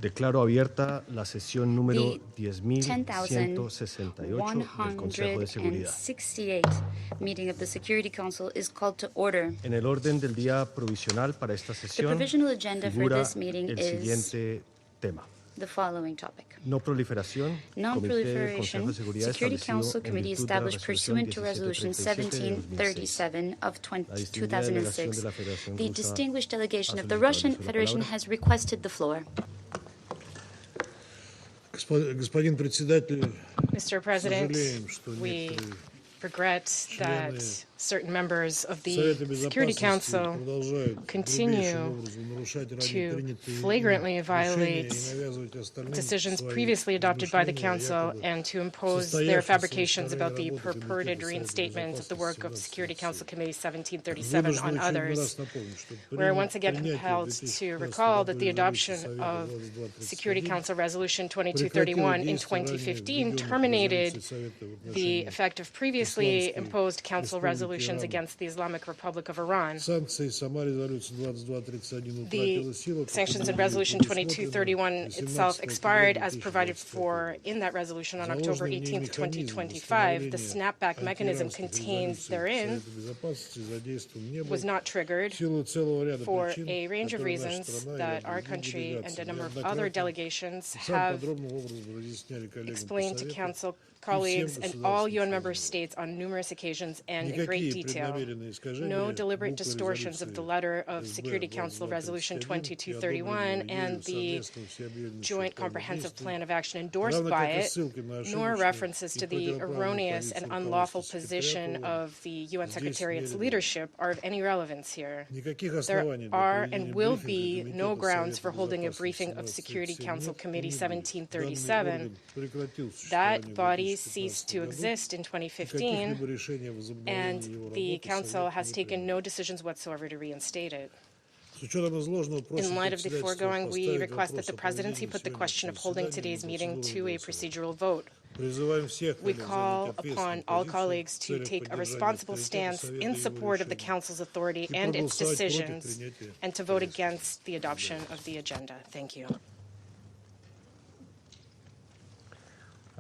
Declaro abierta la sesión número 10.168 del Consejo de Seguridad. 10,168 meeting of the Security Council is called to order. En el orden del día provisional para esta sesión figura el siguiente tema. The following topic. Non-Proliferation, Non-Proliferation, Security Council Committee established pursuant to Resolution 1737 of 2006. The distinguished delegation of the Russian Federation has requested the floor. Mr. President, we regret that certain members of the Security Council continue to flagrantly violate decisions previously adopted by the Council and to impose their fabrications about the purported reinstatement of the work of Security Council Committee 1737 on others. We're once again compelled to recall that the adoption of Security Council Resolution 2231 in 2015 terminated the effect of previously imposed Council resolutions against the Islamic Republic of Iran. The sanctions in Resolution 2231 itself expired as provided for in that resolution on October 18, 2025. The snapback mechanism contained therein was not triggered for a range of reasons that our country and a number of other delegations have explained to Council colleagues and all UN member states on numerous occasions and in great detail. No deliberate distortions of the letter of Security Council Resolution 2231 and the Joint Comprehensive Plan of Action endorsed by it, nor references to the erroneous and unlawful position of the UN Secretariat's leadership are of any relevance here. There are and will be no grounds for holding a briefing of Security Council Committee 1737. That body ceased to exist in 2015, and the Council has taken no decisions whatsoever to reinstate it. In light of the foregoing, we request that the Presidency put the question of holding today's meeting to a procedural vote. We call upon all colleagues to take a responsible stance in support of the Council's authority and its decisions, and to vote against the adoption of the agenda. Thank you.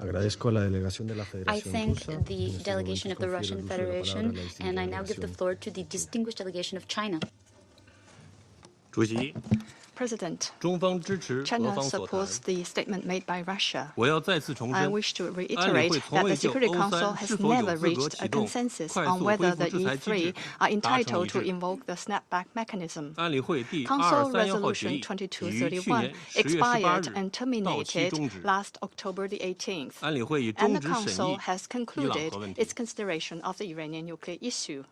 I thank the delegation of the Russian Federation, and I now give the floor to the distinguished delegation of China. President, China supports the statement made by Russia. I wish to reiterate that the Security Council has never reached a consensus on whether the E3 are entitled to invoke the snapback mechanism. Council Resolution 2231 expired and terminated last October the 18th, and the Council has concluded its consideration of the Iranian nuclear issue.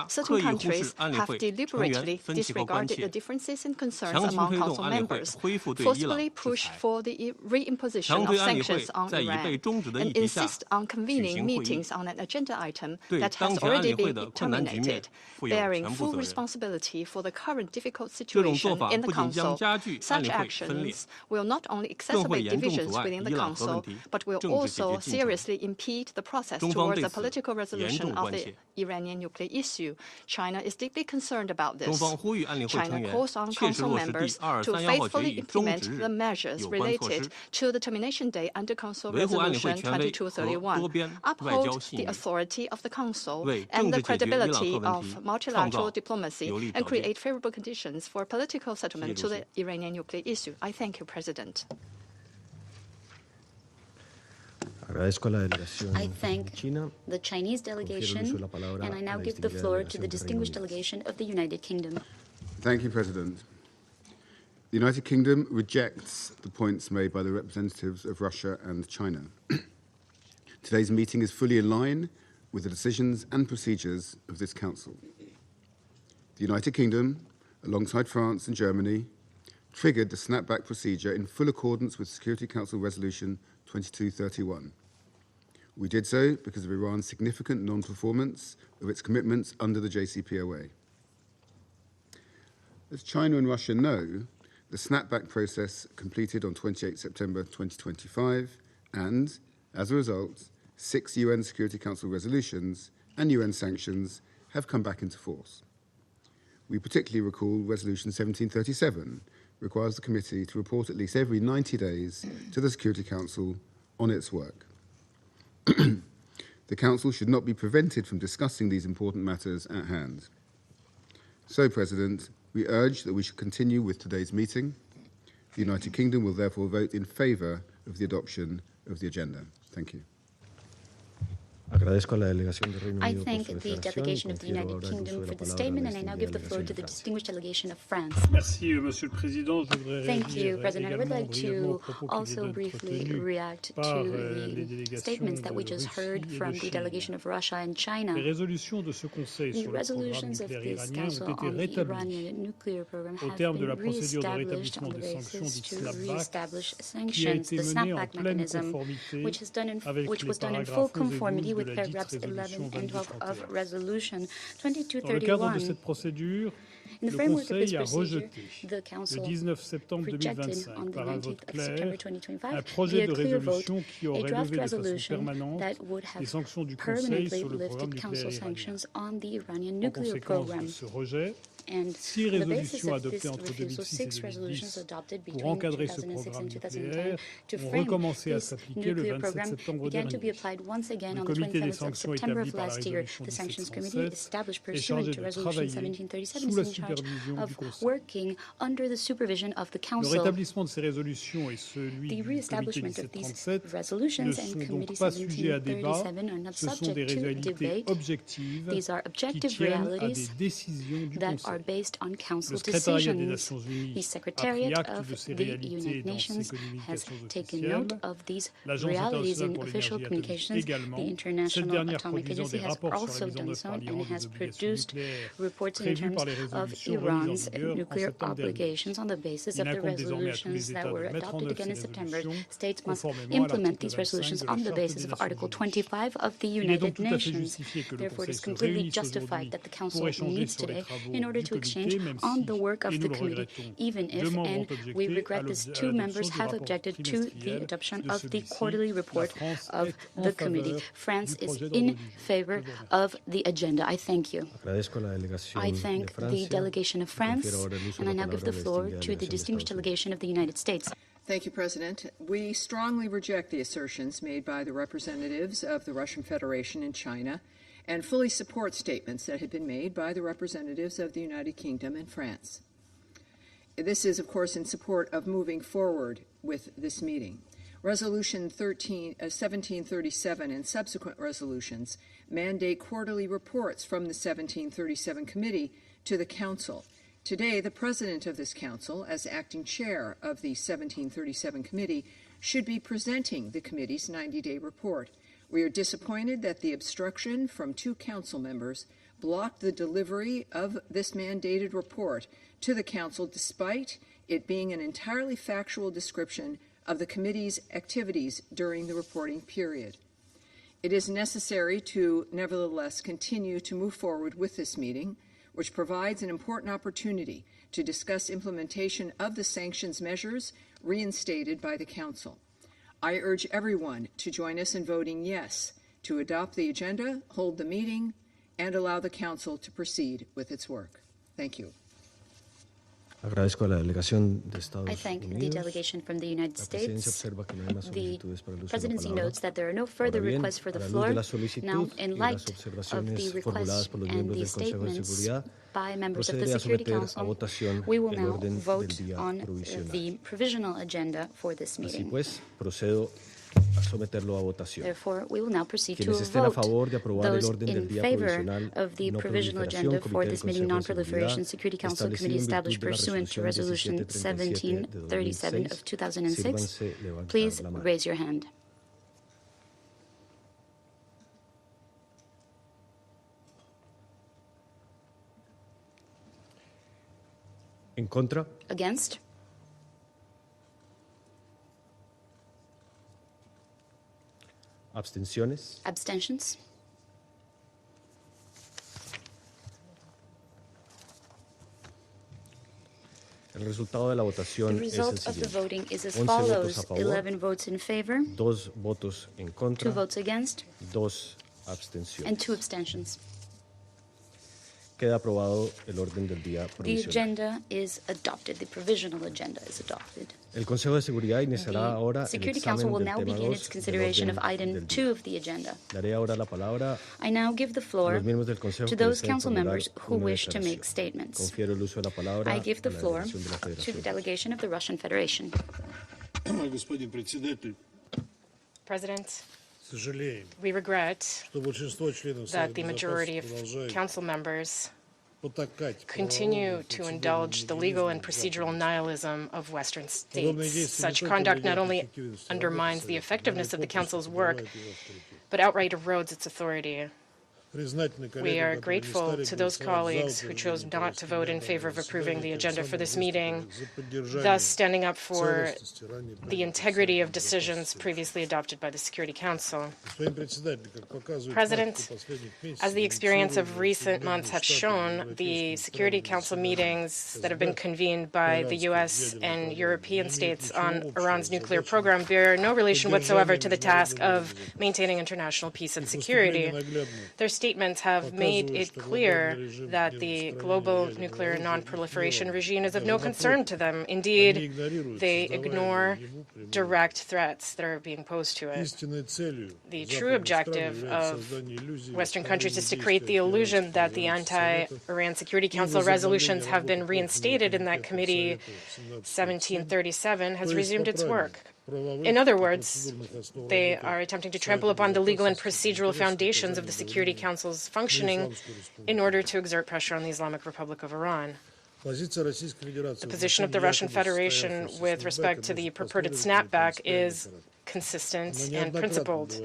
Certain countries have deliberately disregarded the differences and concerns among Council members, forcibly push for the reimposition of sanctions on Iran, and insist on convening meetings on an agenda item that has already been terminated, bearing full responsibility for the current difficult situation in the Council. Such actions will not only exacerbate divisions within the Council, but will also seriously impede the process towards a political resolution of the Iranian nuclear issue. China is deeply concerned about this. China calls on Council members to faithfully implement the measures related to the termination date under Council Resolution 2231, uphold the authority of the Council and the credibility of multilateral diplomacy, and create favorable conditions for political settlement to the Iranian nuclear issue. I thank you, President. I thank the Chinese delegation, and I now give the floor to the distinguished delegation of the United Kingdom. Thank you, President. The United Kingdom rejects the points made by the representatives of Russia and China. Today's meeting is fully in line with the decisions and procedures of this Council. The United Kingdom, alongside France and Germany, triggered the snapback procedure in full accordance with Security Council Resolution 2231. We did so because of Iran's significant non-performance of its commitments under the JCPOA. As China and Russia know, the snapback process completed on 28 September 2025, and, as a result, 6 UN Security Council resolutions and UN sanctions have come back into force. We particularly recall Resolution 1737, requires the committee to report at least every 90 days to the Security Council on its work. The Council should not be prevented from discussing these important matters at hand. So, President, we urge that we should continue with today's meeting. The United Kingdom will therefore vote in favour of the adoption of the agenda. Thank you. I thank the delegation of the United Kingdom for the statement, and I now give the floor to the distinguished delegation of France. Thank you, President. I would like to also briefly react to the statements that we just heard from the delegation of Russia and China. The resolutions of this Council on the Iranian nuclear program have been re-established on the basis to re-establish sanctions, the snapback mechanism, which was done in full conformity with paragraphs 11 and 12 of Resolution 2231. In the framework of this procedure, the Council rejected on the 19th of September 2025 via clear vote a draft resolution that would have permanently lifted Council sanctions on the Iranian nuclear program. And on the basis of this refusal, 6 resolutions adopted between 2006 and 2010 to frame this nuclear program began to be applied once again on the 27th of September of last year. The Sanctions Committee, established pursuant to Resolution 1737, is in charge of working under the supervision of the Council. The re-establishment of these resolutions and Committee 1737 are not subject to debate. These are objective realities that are based on Council decisions. The Secretariat of the United Nations has taken note of these realities in official communications. The International Atomic Agency has also done so and has produced reports in terms of Iran's nuclear obligations on the basis of the resolutions that were adopted again in September. States must implement these resolutions on the basis of Article 25 of the United Nations. Therefore, it is completely justified that the Council meets today in order to exchange on the work of the committee, even if, and we regret this, 2 members have objected to the adoption of the quarterly report of the committee. France is in favor of the agenda. I thank you. I thank the delegation of France, and I now give the floor to the distinguished delegation of the United States. Thank you, President. We strongly reject the assertions made by the representatives of the Russian Federation and China, and fully support statements that have been made by the representatives of the United Kingdom and France. This is, of course, in support of moving forward with this meeting. Resolution 1737 and subsequent resolutions mandate quarterly reports from the 1737 Committee to the Council. Today, the President of this Council, as acting chair of the 1737 Committee, should be presenting the Committee's 90-day report. We are disappointed that the obstruction from 2 Council members blocked the delivery of this mandated report to the Council, despite it being an entirely factual description of the Committee's activities during the reporting period. It is necessary to, nevertheless, continue to move forward with this meeting, which provides an important opportunity to discuss implementation of the sanctions measures reinstated by the Council. I urge everyone to join us in voting yes to adopt the agenda, hold the meeting, and allow the Council to proceed with its work. Thank you. I thank the delegation from the United States. The Presidency notes that there are no further requests for the floor. Now, in light of the requests and the statements by members of the Security Council, we will now vote on the provisional agenda for this meeting. Therefore, we will now proceed to a vote. Those in favor of the provisional agenda for this meeting, Non-Proliferation Security Council Committee established pursuant to Resolution 1737 of 2006, please raise your hand. En contra. Against? Abstenciones. Abstentions? El resultado de la votación The es el result of the siguiente. voting is as 11 follows: votos a favor, 11 votes in favor, 2 votos en contra, 2 votes against, 2 abstenciones. and 2 abstentions. Queda aprobado el orden del día The provisional. agenda is adopted. The provisional agenda is adopted. El Consejo de Seguridad iniciará ahora The el Security Council examen will del now tema begin 2 its del consideration of orden item del 2 día. of the agenda. Daré ahora la palabra I now give the a floor los miembros del Consejo to que those deseen council formular members who una wish to declaración. make statements. Confiero el uso de la palabra I give the a la floor delegación de la to the Federación. delegation of the Russian Federation. Господин председатель, President, сожалеем, we regret что большинство членов that Совета the majority Безопасности of продолжают council members потакать continue to indulge the legal and procedural nihilism of Western states. Such conduct not only undermines the effectiveness of the Council's work, but outright erodes its authority. We are grateful to those colleagues who chose not to vote in favor of approving the agenda for this meeting, thus standing up for the integrity of decisions previously adopted by the Security Council. President, as the experience of recent months have shown, the Security Council meetings that have been convened by the U.S. and European states on Iran's nuclear program bear no relation whatsoever to the task of maintaining international peace and security. Their statements have made it clear that the global nuclear non-proliferation regime is of no concern to them. Indeed, they ignore direct threats that are being posed to it. The true objective of Western countries is to create the illusion that the anti-Iran Security Council resolutions have been reinstated and that Committee 1737 has resumed its work. In other words, they are attempting to trample upon the legal and procedural foundations of the Security Council's functioning in order to exert pressure on the Islamic Republic of Iran. The position of the Russian Federation with respect to the purported snapback is consistent and principled.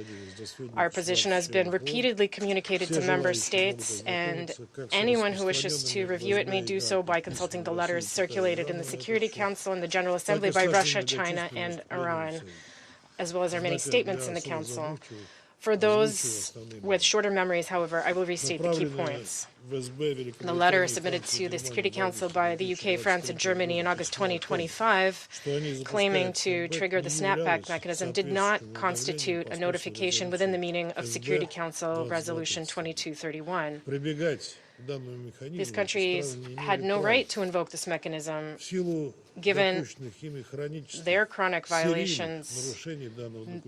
Our position has been repeatedly communicated to member states, and anyone who wishes to review it may do so by consulting the letters circulated in the Security Council and the General Assembly by Russia, China, and Iran, as well as our many statements in the Council. For those with shorter memories, however, I will restate the key points. The letter submitted to the Security Council by the UK, France, and Germany in August 2025, claiming to trigger the snapback mechanism, did not constitute a notification within the meaning of Security Council Resolution 2231. These countries had no right to invoke this mechanism, given their chronic violations,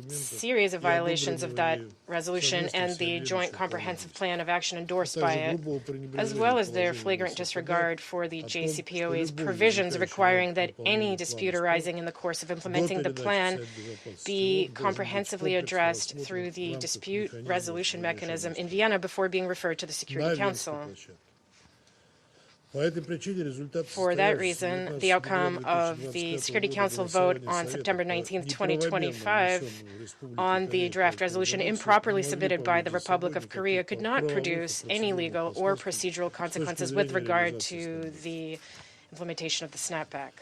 series of violations of that resolution and the Joint Comprehensive Plan of Action endorsed by it, as well as their flagrant disregard for the JCPOA's provisions requiring that any dispute arising in the course of implementing the plan be comprehensively addressed through the dispute resolution mechanism in Vienna before being referred to the Security Council. For that reason, the outcome of the Security Council vote on September 19, 2025, on the draft resolution improperly submitted by the Republic of Korea could not produce any legal or procedural consequences with regard to the implementation of the snapback.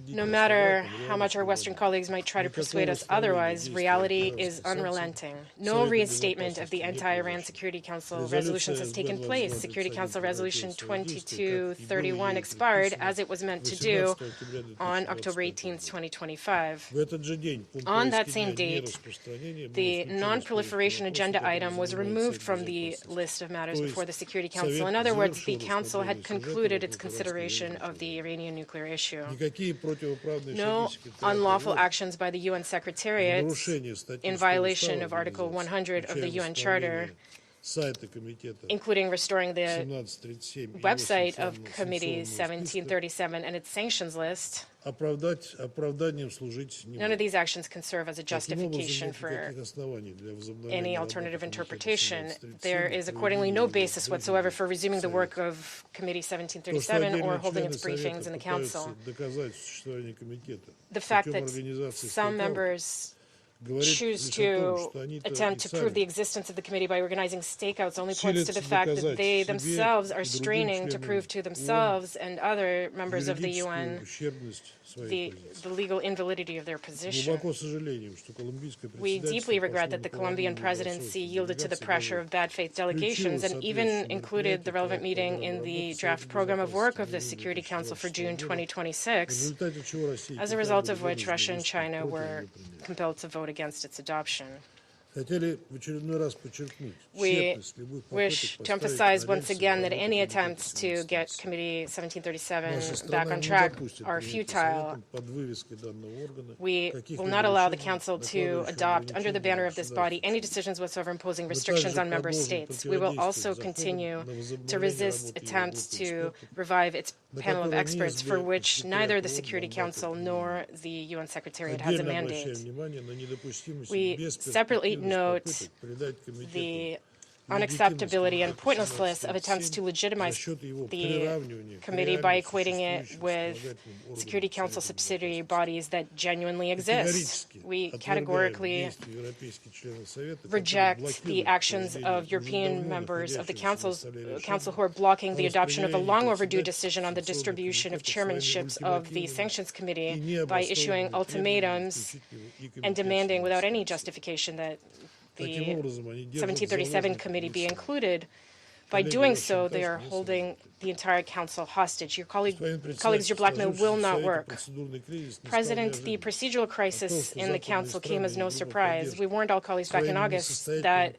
No matter how much our Western colleagues might try to persuade us otherwise, reality is unrelenting. No reinstatement of the anti-Iran Security Council resolutions has taken place. Security Council Resolution 2231 expired, as it was meant to do, on October 18, 2025. On that same date, the non-proliferation agenda item was removed from the list of matters before the Security Council. In other words, the Council had concluded its consideration of the Iranian nuclear issue. No unlawful actions by the UN Secretariat in violation of Article 100 of the UN Charter, including restoring the website of Committee 1737 and its sanctions list. None of these actions can serve as a justification for any alternative interpretation. There is accordingly no basis whatsoever for resuming the work of Committee 1737 or holding its briefings in the Council. The fact that some members choose to attempt to prove the existence of the committee by organizing stakeouts only points to the fact that they themselves are straining to prove to themselves and other members of the UN the legal invalidity of their position. We deeply regret that the Colombian presidency yielded to the pressure of bad faith delegations and even included the relevant meeting in the draft program of work of the Security Council for June 2026, as a result of which Russia and China were compelled to vote against its adoption. We wish to emphasize once again that any attempts to get Committee 1737 back on track are futile. We will not allow the Council to adopt, under the banner of this body, any decisions whatsoever imposing restrictions on member states. We will also continue to resist attempts to revive its panel of experts, for which neither the Security Council nor the UN Secretariat has a mandate. We separately note the unacceptability and pointlessness of attempts to legitimize the committee by equating it with Security Council subsidiary bodies that genuinely exist. We categorically reject the actions of European members of the Council who are blocking the adoption of a long overdue decision on the distribution of chairmanships of the Sanctions Committee by issuing ultimatums and demanding without any justification that the 1737 committee be included. By doing so, they are holding the entire Council hostage. Your colleagues, your blackmail will not work. President, the procedural crisis in the Council came as no surprise. We warned all colleagues back in August that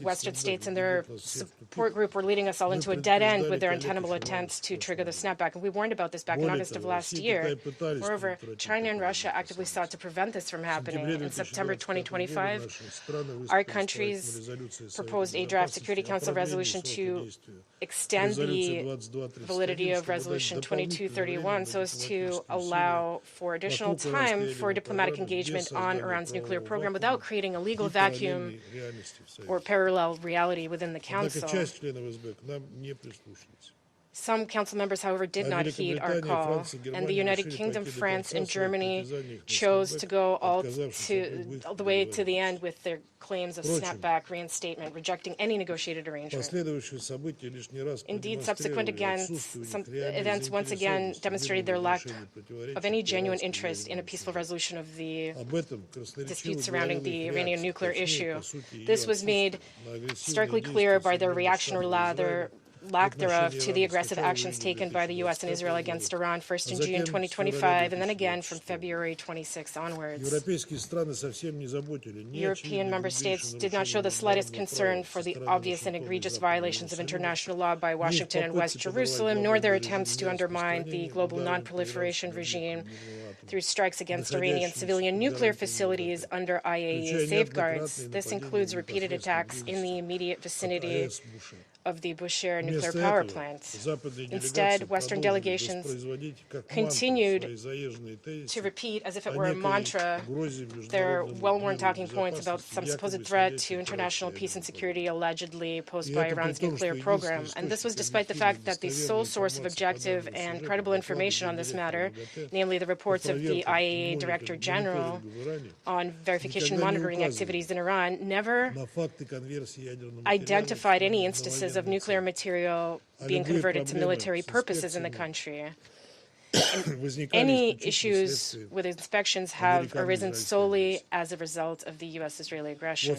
Western states and their support group were leading us all into a dead end with their untenable attempts to trigger the snapback. And we warned about this back in August of last year. Moreover, China and Russia actively sought to prevent this from happening. In September 2025, our countries proposed a draft Security Council resolution to extend the validity of Resolution 2231 so as to allow for additional time for diplomatic engagement on Iran's nuclear program without creating a legal vacuum or parallel reality within the Council. Some Council members, however, did not heed our call, and the United Kingdom, France, and Germany chose to go all the way to the end with their claims of snapback reinstatement, rejecting any negotiated arrangement. Indeed, subsequent events once again demonstrated their lack of any genuine interest in a peaceful resolution of the dispute surrounding the Iranian nuclear issue. This was made starkly clear by their reaction, or rather lack thereof, to the aggressive actions taken by the U.S. and Israel against Iran, first in June 2025 and then again from February 26 onwards. European member states did not show the slightest concern for the obvious and egregious violations of international law by Washington and West Jerusalem, nor their attempts to undermine the global non-proliferation regime through strikes against Iranian civilian nuclear facilities under IAEA safeguards. This includes repeated attacks in the immediate vicinity of the Bushehr nuclear power plant. Instead, Western delegations continued to repeat, as if it were a mantra, their well-worn talking points about some supposed threat to international peace and security allegedly posed by Iran's nuclear program. And this was despite the fact that the sole source of objective and credible information on this matter, namely the reports of the IAEA Director General on verification monitoring activities in Iran, never identified any instances of nuclear material being converted to military purposes in the country. Any issues with inspections have arisen solely as a result of the U.S.-Israeli aggression.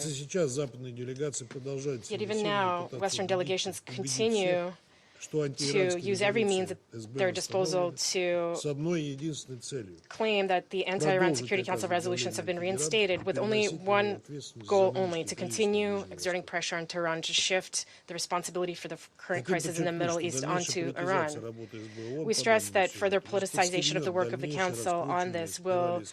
Yet even now, Western delegations continue to use every means at their disposal to claim that the anti-Iran Security Council resolutions have been reinstated with only one goal only: to continue exerting pressure on Tehran to shift the responsibility for the current crisis in the Middle East onto Iran. We stress that further politicization of the work of the Council on this will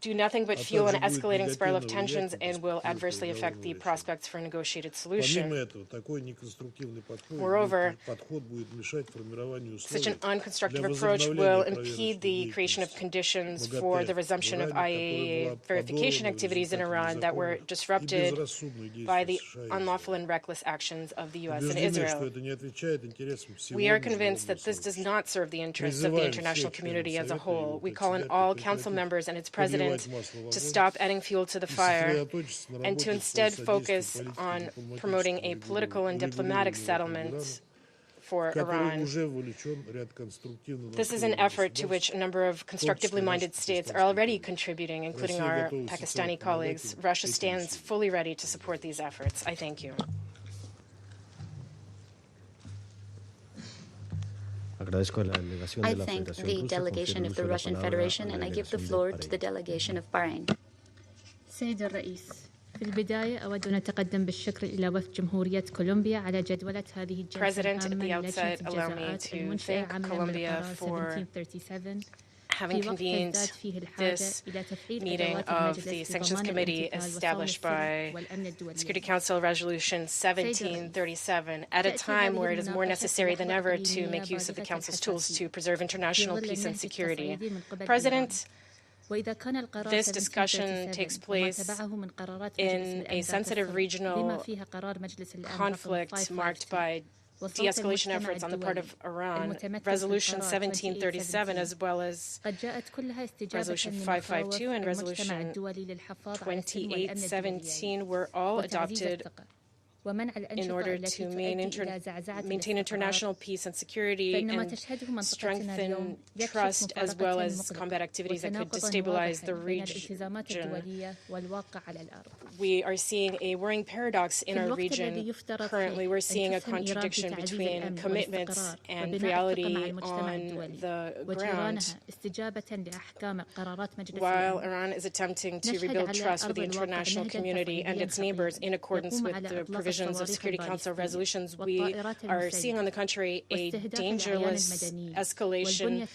do nothing but fuel an escalating spiral of tensions and will adversely affect the prospects for a negotiated solution. Moreover, such an unconstructive approach will impede the creation of conditions for the resumption of IAEA verification activities in Iran that were disrupted by the unlawful and reckless actions of the U.S. and Israel. We are convinced that this does not serve the interests of the international community as a whole. We call on all Council members and its President to stop adding fuel to the fire and to instead focus on promoting a political and diplomatic settlement for Iran. This is an effort to which a number of constructively minded states are already contributing, including our Pakistani colleagues. Russia stands fully ready to support these efforts. I thank you. I thank the delegation of the Russian Federation, and I give the floor to the delegation of Bahrain. Sayyid al-Rais, في البداية أود أن أتقدم بالشكر إلى وفد جمهورية كولومبيا على جدولة هذه الجلسة الهامة للجنة الجزاءات المنشئة عملاً بالقرار 1737 having convened this meeting of the Sanctions Committee established by Security Council Resolution 1737 at a time where it is more necessary than ever to make use of the Council's tools to preserve international peace and security. President, this discussion takes place in a sensitive regional conflict marked by de-escalation efforts on the part of Iran, Resolution 1737, as well as Resolution 552 and Resolution 2817 were all adopted in order to maintain international peace and security and strengthen trust, as well as combat activities that could destabilize the region. We are seeing a worrying paradox in our region. Currently, we're seeing a contradiction between commitments and reality on the ground. While Iran is attempting to rebuild trust with the international community and its neighbors in accordance with the provisions of Security Council resolutions, we are seeing, on the contrary, a dangerous escalation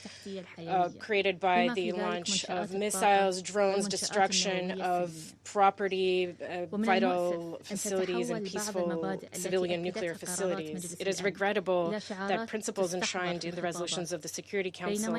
created by the launch of missiles, drones, destruction of property, vital facilities, and peaceful civilian nuclear facilities. It is regrettable that principles enshrined in the resolutions of the Security Council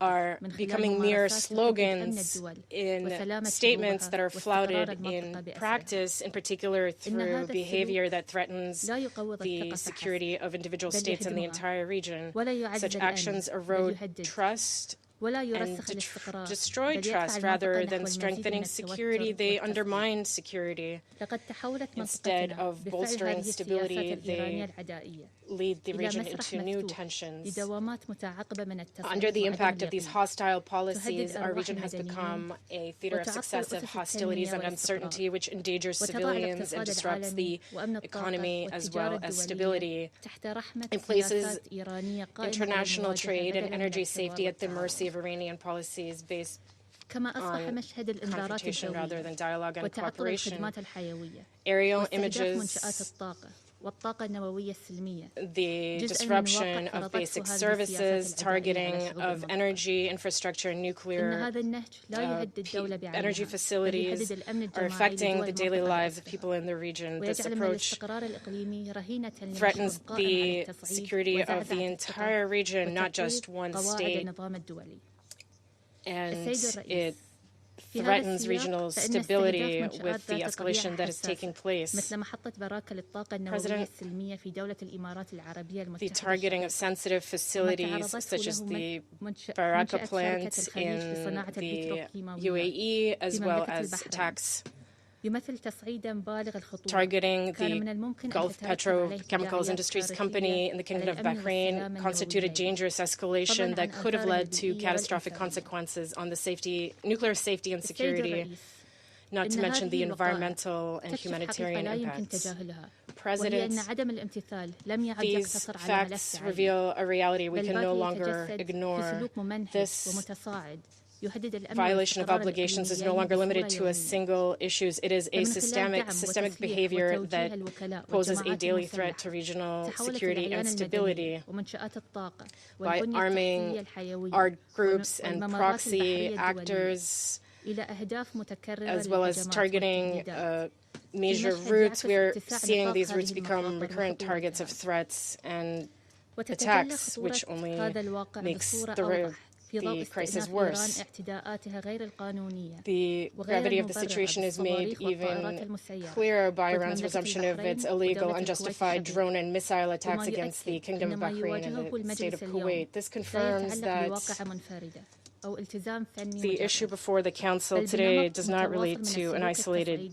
are becoming mere slogans in statements that are flouted in practice, in particular through behavior that threatens the security of individual states in the entire region. Such actions erode trust and destroy trust. Rather than strengthening security, they undermine security. Instead of bolstering stability, they lead the region into new tensions. Under the impact of these hostile policies, our region has become a theater of successive hostilities and uncertainty, which endangers civilians and disrupts the economy as well as stability. It places international trade and energy safety at the mercy of Iranian policies based on confrontation rather than dialogue and cooperation. Aerial images, the disruption of basic services, targeting of energy infrastructure and nuclear energy facilities are affecting the daily lives of people in the region. This approach threatens the security of the entire region, not just one state, and it threatens regional stability with the escalation that is taking place. President, the targeting of sensitive facilities such as the Baraka plant in the UAE, as well as attacks targeting the Gulf Petrochemicals Industries Company in the Kingdom of Bahrain constitute a dangerous escalation that could have led to catastrophic consequences on the nuclear safety and security, not to mention the environmental and humanitarian impacts. President, these facts reveal a reality we can no longer ignore. This violation of obligations is no longer limited to a single issue. It is a systemic behavior that poses a daily threat to regional security and stability. By arming our groups and proxy actors, as well as targeting major routes, we're seeing these routes become recurrent targets of threats and attacks, which only makes the crisis worse. The gravity of the situation is made even clearer by Iran's resumption of its illegal, unjustified drone and missile attacks against the Kingdom of Bahrain and the state of Kuwait. This confirms that the issue before the Council today does not relate to an isolated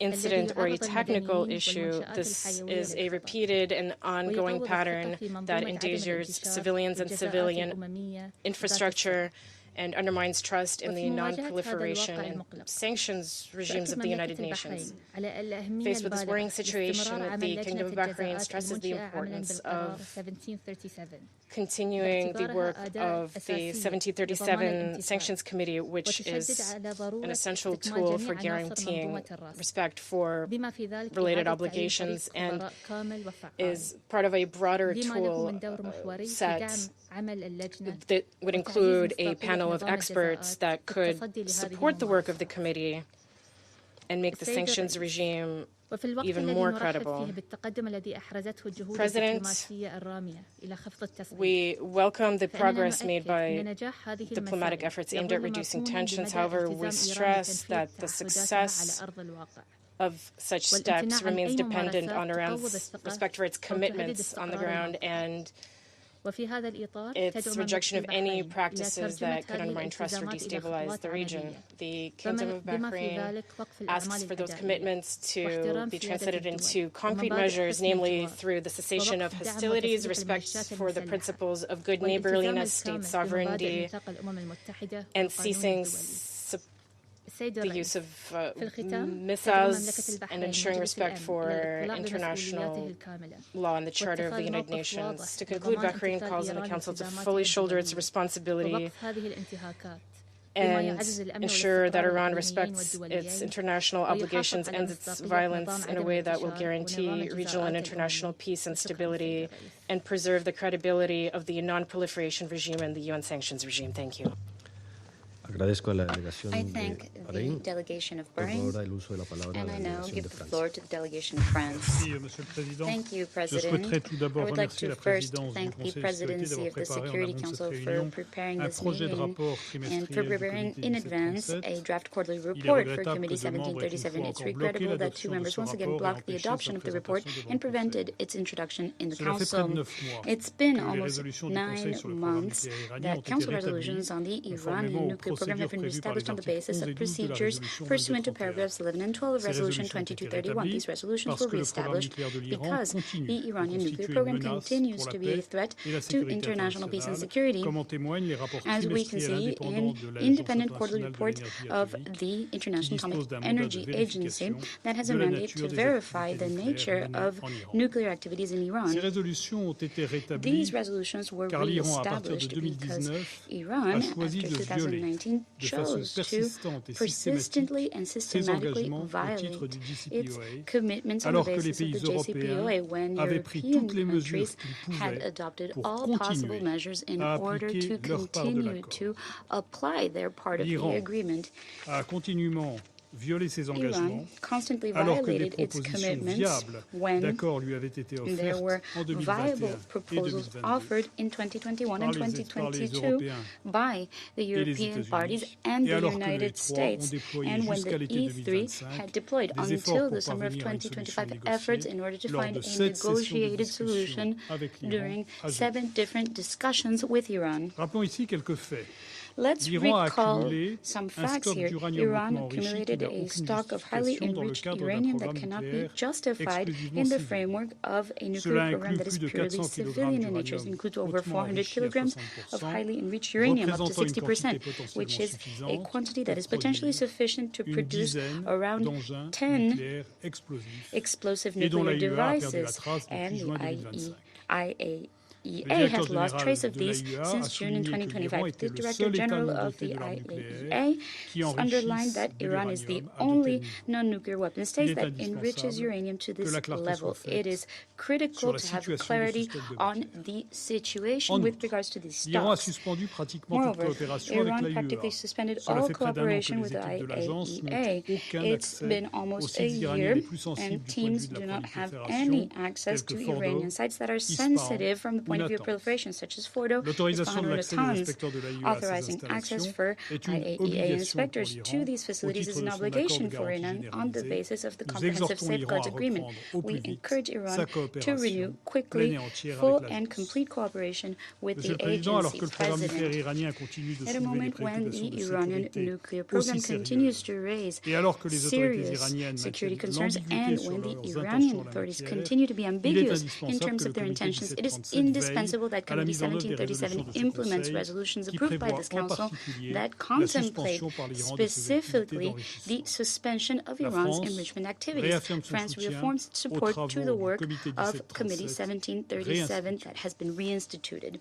incident or a technical issue. This is a repeated and ongoing pattern that endangers civilians and civilian infrastructure and undermines trust in the non-proliferation and sanctions regimes of the United Nations. Faced with this worrying situation, the Kingdom of Bahrain stresses the importance of continuing the work of the 1737 Sanctions Committee, which is an essential tool for guaranteeing respect for related obligations and is part of a broader tool set that would include a panel of experts that could support the work of the committee and make the sanctions regime even more credible. President, we welcome the progress made by diplomatic efforts aimed at reducing tensions. However, we stress that the success of such steps remains dependent on Iran's respect for its commitments on the ground and its rejection of any practices that could undermine trust or destabilize the region. The Kingdom of Bahrain asks for those commitments to be translated into concrete measures, namely through the cessation of hostilities, respect for the principles of good neighborliness, state sovereignty, and ceasing the use of missiles and ensuring respect for international law and the Charter of the United Nations. To conclude, Bahrain calls on the Council to fully shoulder its responsibility and ensure that Iran respects its international obligations and its violence in a way that will guarantee regional and international peace and stability and preserve the credibility of the non-proliferation regime and the UN sanctions regime. Thank you. I thank the delegation of Bahrain, and I now give the floor to the delegation of France. Thank you, President. I would like to first thank the Presidency of the Security Council for preparing this meeting and for preparing in advance a draft quarterly report for Committee 1737. It's regrettable that two members once again blocked the adoption of the report and prevented its introduction in the Council. It's been almost 9 months that Council resolutions on the Iranian nuclear program have been established on the basis of procedures pursuant to paragraphs 11 and 12 of Resolution 2231. These resolutions were reestablished because the Iranian nuclear program continues to be a threat to international peace and security, as we can see in independent quarterly report of the International Atomic Energy Agency that has a mandate to verify the nature of nuclear activities in Iran. These resolutions were reestablished because Iran, after 2019, chose to persistently and systematically violate its commitments on the basis of the JCPOA when European countries had adopted all possible measures in order to continue to apply their part of the agreement. Iran constantly violated its commitments when there were viable proposals offered in 2021 and 2022 by the European parties and the United States, and when the E3 had deployed until the summer of 2025 efforts in order to find a negotiated solution during 7 different discussions with Iran. Let's recall some facts here. Iran accumulated a stock of highly enriched uranium that cannot be justified in the framework of a nuclear program that is purely civilian in nature. It includes over 400 kilograms of highly enriched uranium, up to 60%, which is a quantity that is potentially sufficient to produce around 10 explosive nuclear devices, and the IAEA has lost trace of these since June in 2025. The Director General of the IAEA underlined that Iran is the only non-nuclear weapon state that enriches uranium to this level. It is critical to have clarity on the situation with regards to these stocks. Moreover, Iran practically suspended all cooperation with the IAEA. It's been almost a year, and teams do not have any access to Iranian sites that are sensitive from the point of view of proliferation, such as Fordo, Isfahan, or Natanz. Authorizing access for IAEA inspectors to these facilities is an obligation for Iran on the basis of the Comprehensive Safeguards Agreement. We encourage Iran to renew quickly full and complete cooperation with the agency. President, at a moment when the Iranian nuclear program continues to raise serious security concerns and when the Iranian authorities continue to be ambiguous in terms of their intentions, it is indispensable that Committee 1737 implements resolutions approved by this Council that contemplate specifically the suspension of Iran's enrichment activities. France reaffirms its support to the work of Committee 1737 that has been reinstituted.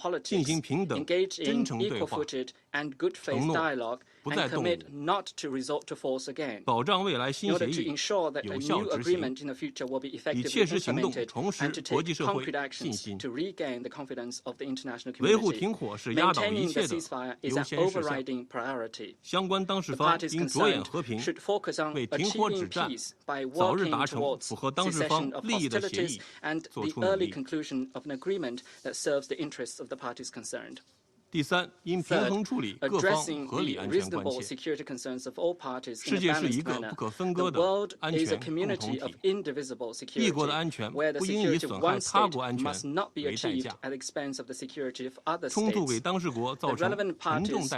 politics, engage in equal-footed and good-faith dialogue, and commit not to resort to force again, in order to ensure that a new agreement in the future will be effectively implemented, and to take concrete actions to regain the confidence of the international community. Maintaining the ceasefire is an overriding priority. The parties concerned should focus on achieving peace by working towards cessation of hostilities and the early conclusion of an agreement that serves the interests of the parties concerned. Third, addressing the reasonable security concerns of all parties in a balanced manner. The world is a community of indivisible security, where the security of one state must not be achieved at the expense of the security of other states. The relevant parties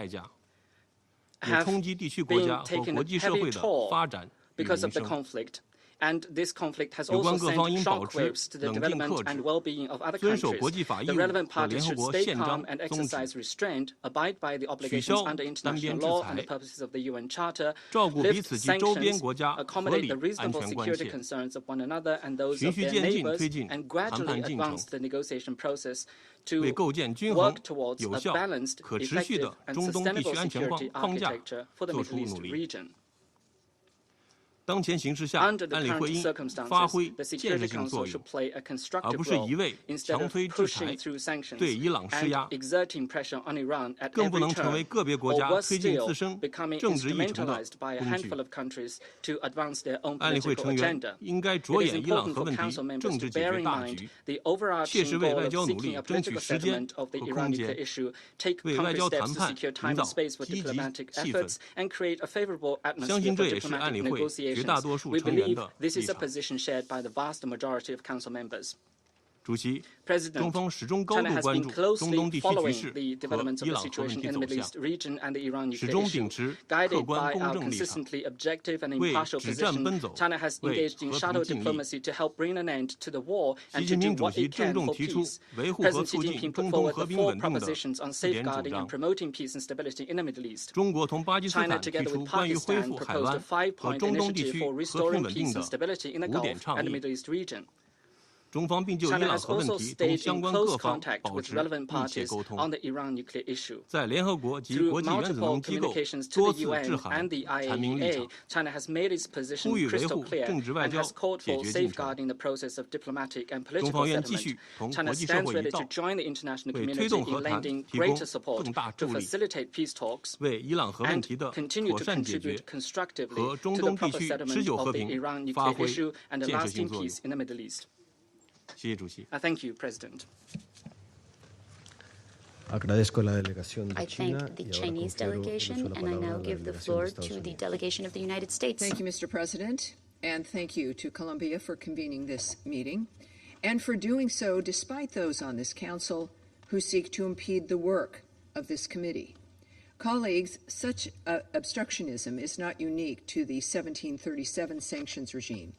have been taking a heavy toll because of the conflict. And this conflict has also sent shockwaves to the development and well-being of other countries. The relevant parties should stay calm and exercise restraint, abide by the obligations under international law and the purposes of the UN Charter, lift sanctions, accommodate the reasonable security concerns of one another and those of their neighbors, and gradually advance the negotiation process to work towards a balanced, effective, and sustainable security architecture for the Middle East region. Under the current circumstances, the Security Council should play a constructive role instead of pushing through sanctions and exerting pressure on Iran at every turn, or worse still, becoming instrumentalized by a handful of countries to advance their own political agenda. It is important for Council members to bear in mind the overarching goal of seeking a political settlement of the Iran nuclear issue, take concrete steps to secure time and space for diplomatic efforts, and create a favorable atmosphere for diplomatic negotiations. We believe this is a position shared by the vast majority of Council members. President, China has been closely following the developments of the situation in the Middle East region and the Iran nuclear issue. Guided by our consistently objective and impartial position, China has engaged in shadow diplomacy to help bring an end to the war and to do what it can for peace. President Xi Jinping put forward the 4 propositions on safeguarding and promoting peace and stability in the Middle East. China, together with Pakistan, proposed a 5-point initiative for restoring peace and stability in the Gulf and the Middle East region. China has also stayed in close contact with relevant parties on the Iran nuclear issue. Through multiple communications to the UN and the IAEA, China has made its position crystal clear and has called for safeguarding the process of diplomatic and political settlement. China stands ready to join the international community in lending greater support to facilitate peace talks and continue to contribute constructively to the proper settlement of the Iran nuclear issue and a lasting peace in the Middle East. Thank you, President. I thank the Chinese delegation, and I now give the floor to the delegation of the United States. Thank you, Mr. President, and thank you to Colombia for convening this meeting, and for doing so despite those on this Council who seek to impede the work of this committee. Colleagues, such obstructionism is not unique to the 1737 sanctions regime,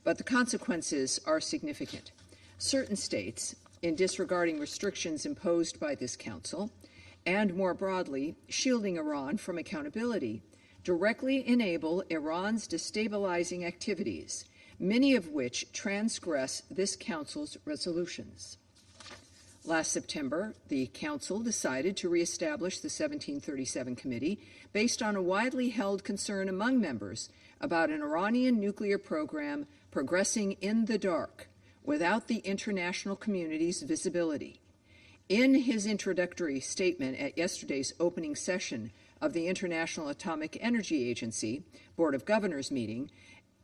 but the consequences are significant. Certain states, in disregarding restrictions imposed by this Council, and more broadly, shielding Iran from accountability, directly enable Iran's destabilizing activities, many of which transgress this Council's resolutions. Last September, the Council decided to reestablish the 1737 Committee based on a widely held concern among members about an Iranian nuclear program progressing in the dark, without the international community's visibility. In his introductory statement at yesterday's opening session of the International Atomic Energy Agency Board of Governors meeting,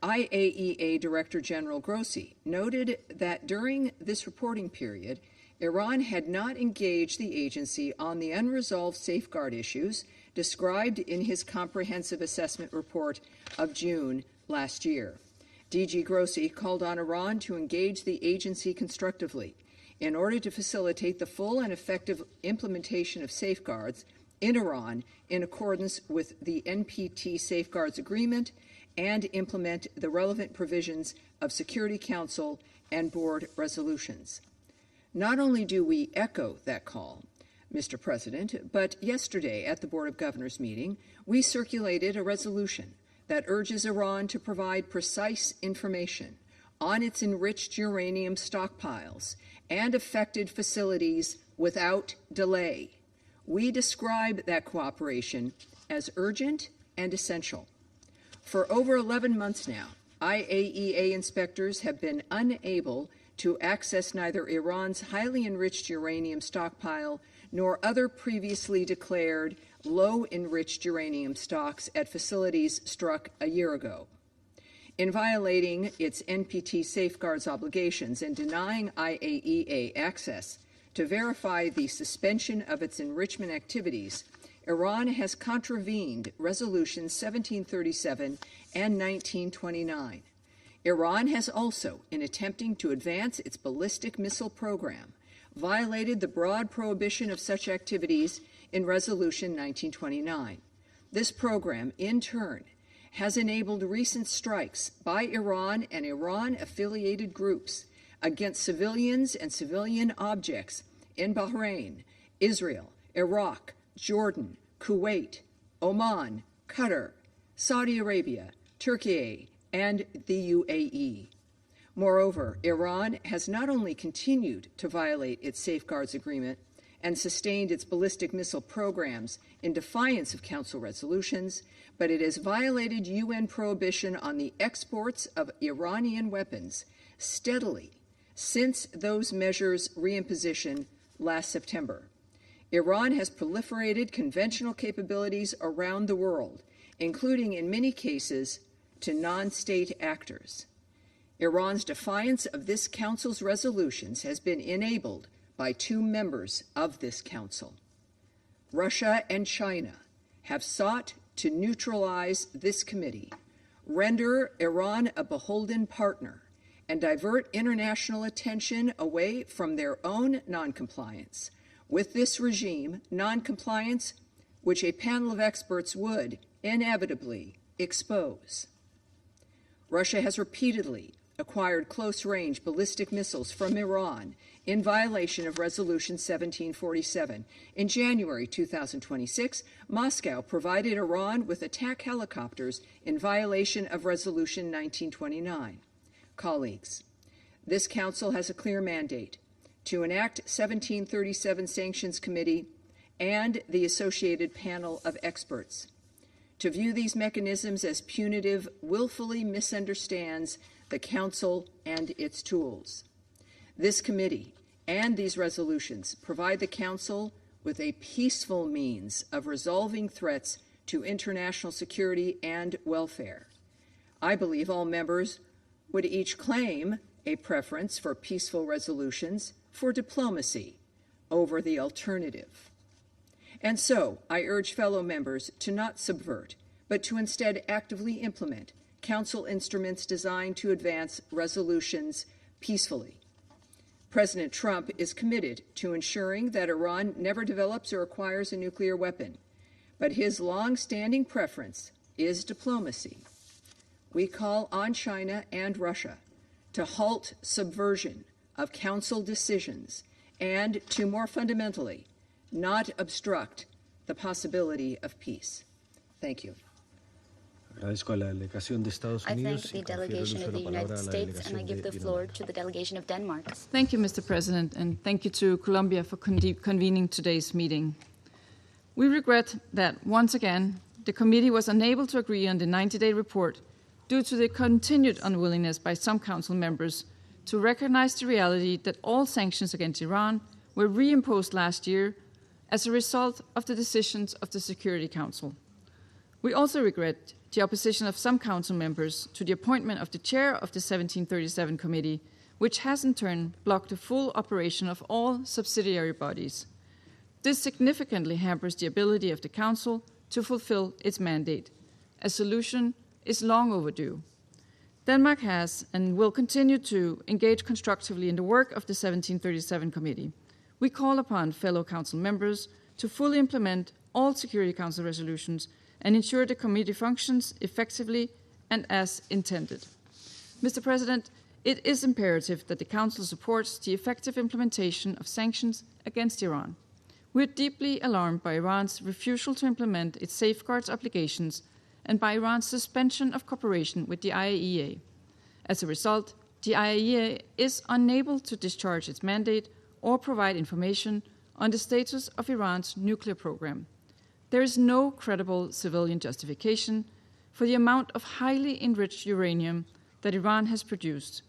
IAEA Director General Grossi noted that during this reporting period, Iran had not engaged the agency on the unresolved safeguard issues described in his comprehensive assessment report of June last year. DG Grossi called on Iran to engage the agency constructively in order to facilitate the full and effective implementation of safeguards in Iran in accordance with the NPT Safeguards Agreement and implement the relevant provisions of Security Council and board resolutions. Not only do we echo that call, Mr. President, but yesterday at the Board of Governors meeting, we circulated a resolution that urges Iran to provide precise information on its enriched uranium stockpiles and affected facilities without delay. We describe that cooperation as urgent and essential. For over 11 months now, IAEA inspectors have been unable to access neither Iran's highly enriched uranium stockpile nor other previously declared low-enriched uranium stocks at facilities struck a year ago. In violating its NPT safeguards obligations and denying IAEA access to verify the suspension of its enrichment activities, Iran has contravened Resolutions 1737 and 1929. Iran has also, in attempting to advance its ballistic missile program, violated the broad prohibition of such activities in Resolution 1929. This program, in turn, has enabled recent strikes by Iran and Iran-affiliated groups against civilians and civilian objects in Bahrain, Israel, Iraq, Jordan, Kuwait, Oman, Qatar, Saudi Arabia, Turkey, and the UAE. Moreover, Iran has not only continued to violate its safeguards agreement and sustained its ballistic missile programs in defiance of Council resolutions, but it has violated UN prohibition on the exports of Iranian weapons steadily since those measures' reimposition last September. Iran has proliferated conventional capabilities around the world, including in many cases to non-state actors. Iran's defiance of this Council's resolutions has been enabled by two members of this Council. Russia and China have sought to neutralize this committee, render Iran a beholden partner, and divert international attention away from their own noncompliance with this regime, noncompliance which a panel of experts would inevitably expose. Russia has repeatedly acquired close-range ballistic missiles from Iran in violation of Resolution 1747. In January 2026, Moscow provided Iran with attack helicopters in violation of Resolution 1929. Colleagues, this Council has a clear mandate to enact 1737 Sanctions Committee and the associated panel of experts. To view these mechanisms as punitive willfully misunderstands the Council and its tools. This committee and these resolutions provide the Council with a peaceful means of resolving threats to international security and welfare. I believe all members would each claim a preference for peaceful resolutions for diplomacy over the alternative. And so I urge fellow members to not subvert, but to instead actively implement Council instruments designed to advance resolutions peacefully. President Trump is committed to ensuring that Iran never develops or acquires a nuclear weapon, but his long-standing preference is diplomacy. We call on China and Russia to halt subversion of Council decisions and to, more fundamentally, not obstruct the possibility of peace. Thank you. I thank the delegation of the United States, and I give the floor to the delegation of Denmark. Thank you, Mr. President, and thank you to Colombia for convening today's meeting. We regret that, once again, the committee was unable to agree on the 90-day report due to the continued unwillingness by some Council members to recognize the reality that all sanctions against Iran were reimposed last year as a result of the decisions of the Security Council. We also regret the opposition of some Council members to the appointment of the chair of the 1737 Committee, which has in turn blocked the full operation of all subsidiary bodies. This significantly hampers the ability of the Council to fulfill its mandate. A solution is long overdue. Denmark has and will continue to engage constructively in the work of the 1737 Committee. We call upon fellow Council members to fully implement all Security Council resolutions and ensure the committee functions effectively and as intended. Mr. President, it is imperative that the Council supports the effective implementation of sanctions against Iran. We are deeply alarmed by Iran's refusal to implement its safeguards obligations and by Iran's suspension of cooperation with the IAEA. As a result, the IAEA is unable to discharge its mandate or provide information on the status of Iran's nuclear program. There is no credible civilian justification for the amount of highly enriched uranium that Iran has produced.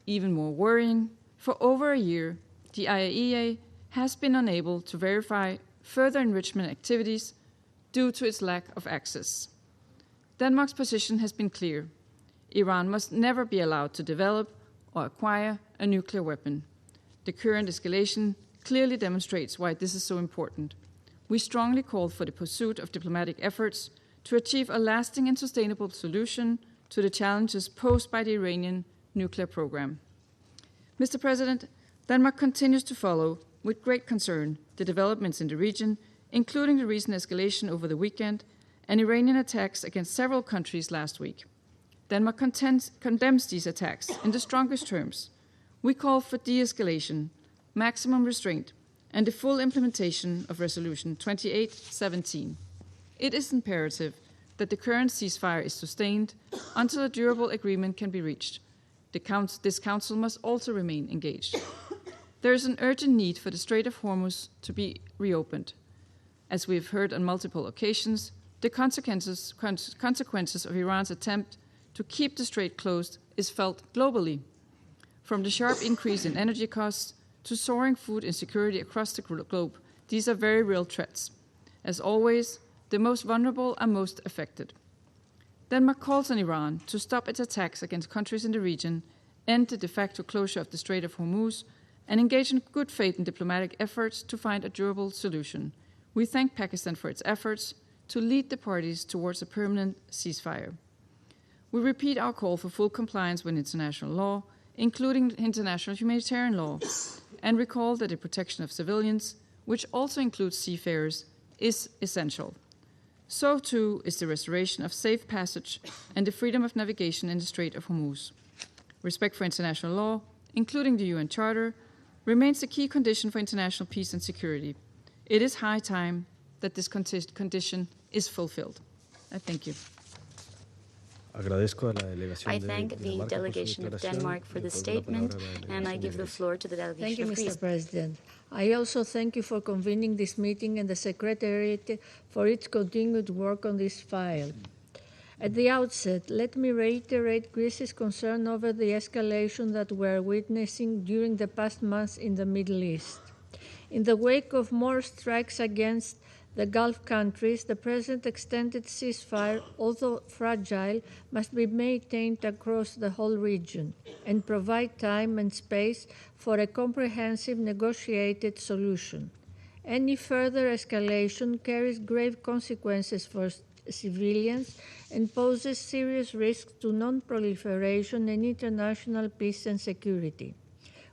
Even more worrying, for over a year, the IAEA has been unable to verify further enrichment activities due to its lack of access. Denmark's position has been clear. Iran must never be allowed to develop or acquire a nuclear weapon. The current escalation clearly demonstrates why this is so important. We strongly call for the pursuit of diplomatic efforts to achieve a lasting and sustainable solution to the challenges posed by the Iranian nuclear program. Mr. President, Denmark continues to follow with great concern the developments in the region, including the recent escalation over the weekend, and Iranian attacks against several countries last week. Denmark condemns these attacks in the strongest terms. We call for de-escalation, maximum restraint, and the full implementation of Resolution 2817. It is imperative that the current ceasefire is sustained until a durable agreement can be reached. This Council must also remain engaged. There is an urgent need for the Strait of Hormuz to be reopened. As we have heard on multiple occasions, the consequences of Iran's attempt to keep the strait closed is felt globally. From the sharp increase in energy costs to soaring food insecurity across the globe, these are very real threats. As always, the most vulnerable are most affected. Denmark calls on Iran to stop its attacks against countries in the region, end the de facto closure of the Strait of Hormuz, and engage in good faith in diplomatic efforts to find a durable solution. We thank Pakistan for its efforts to lead the parties towards a permanent ceasefire. We repeat our call for full compliance with international law, including international humanitarian law, and recall that the protection of civilians, which also includes seafarers, is essential. So too is the restoration of safe passage and the freedom of navigation in the Strait of Hormuz. Respect for international law, including the UN Charter, remains the key condition for international peace and security. It is high time that this condition is fulfilled. I thank you. I thank the delegation of Denmark for the statement, and I give the floor to the delegation of Greece. Thank you, Mr. President. I also thank you for convening this meeting and the Secretariat for its continued work on this file. At the outset, let me reiterate Greece's concern over the escalation that we're witnessing during the past months in the Middle East. In the wake of more strikes against the Gulf countries, the present extended ceasefire, although fragile, must be maintained across the whole region and provide time and space for a comprehensive negotiated solution. Any further escalation carries grave consequences for civilians and poses serious risks to non-proliferation and international peace and security.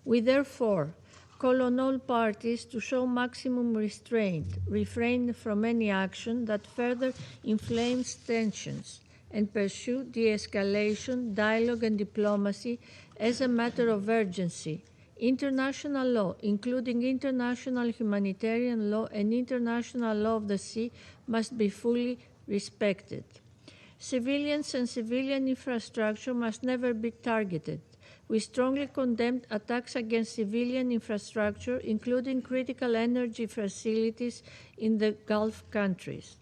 We therefore call on all parties to show maximum restraint, refrain from any action that further inflames tensions, and pursue de-escalation, dialogue, and diplomacy as a matter of urgency. International law, including international humanitarian law and international law of the sea, must be fully respected. Civilians and civilian infrastructure must never be targeted. We strongly condemn attacks against civilian infrastructure, including critical energy facilities in the Gulf countries,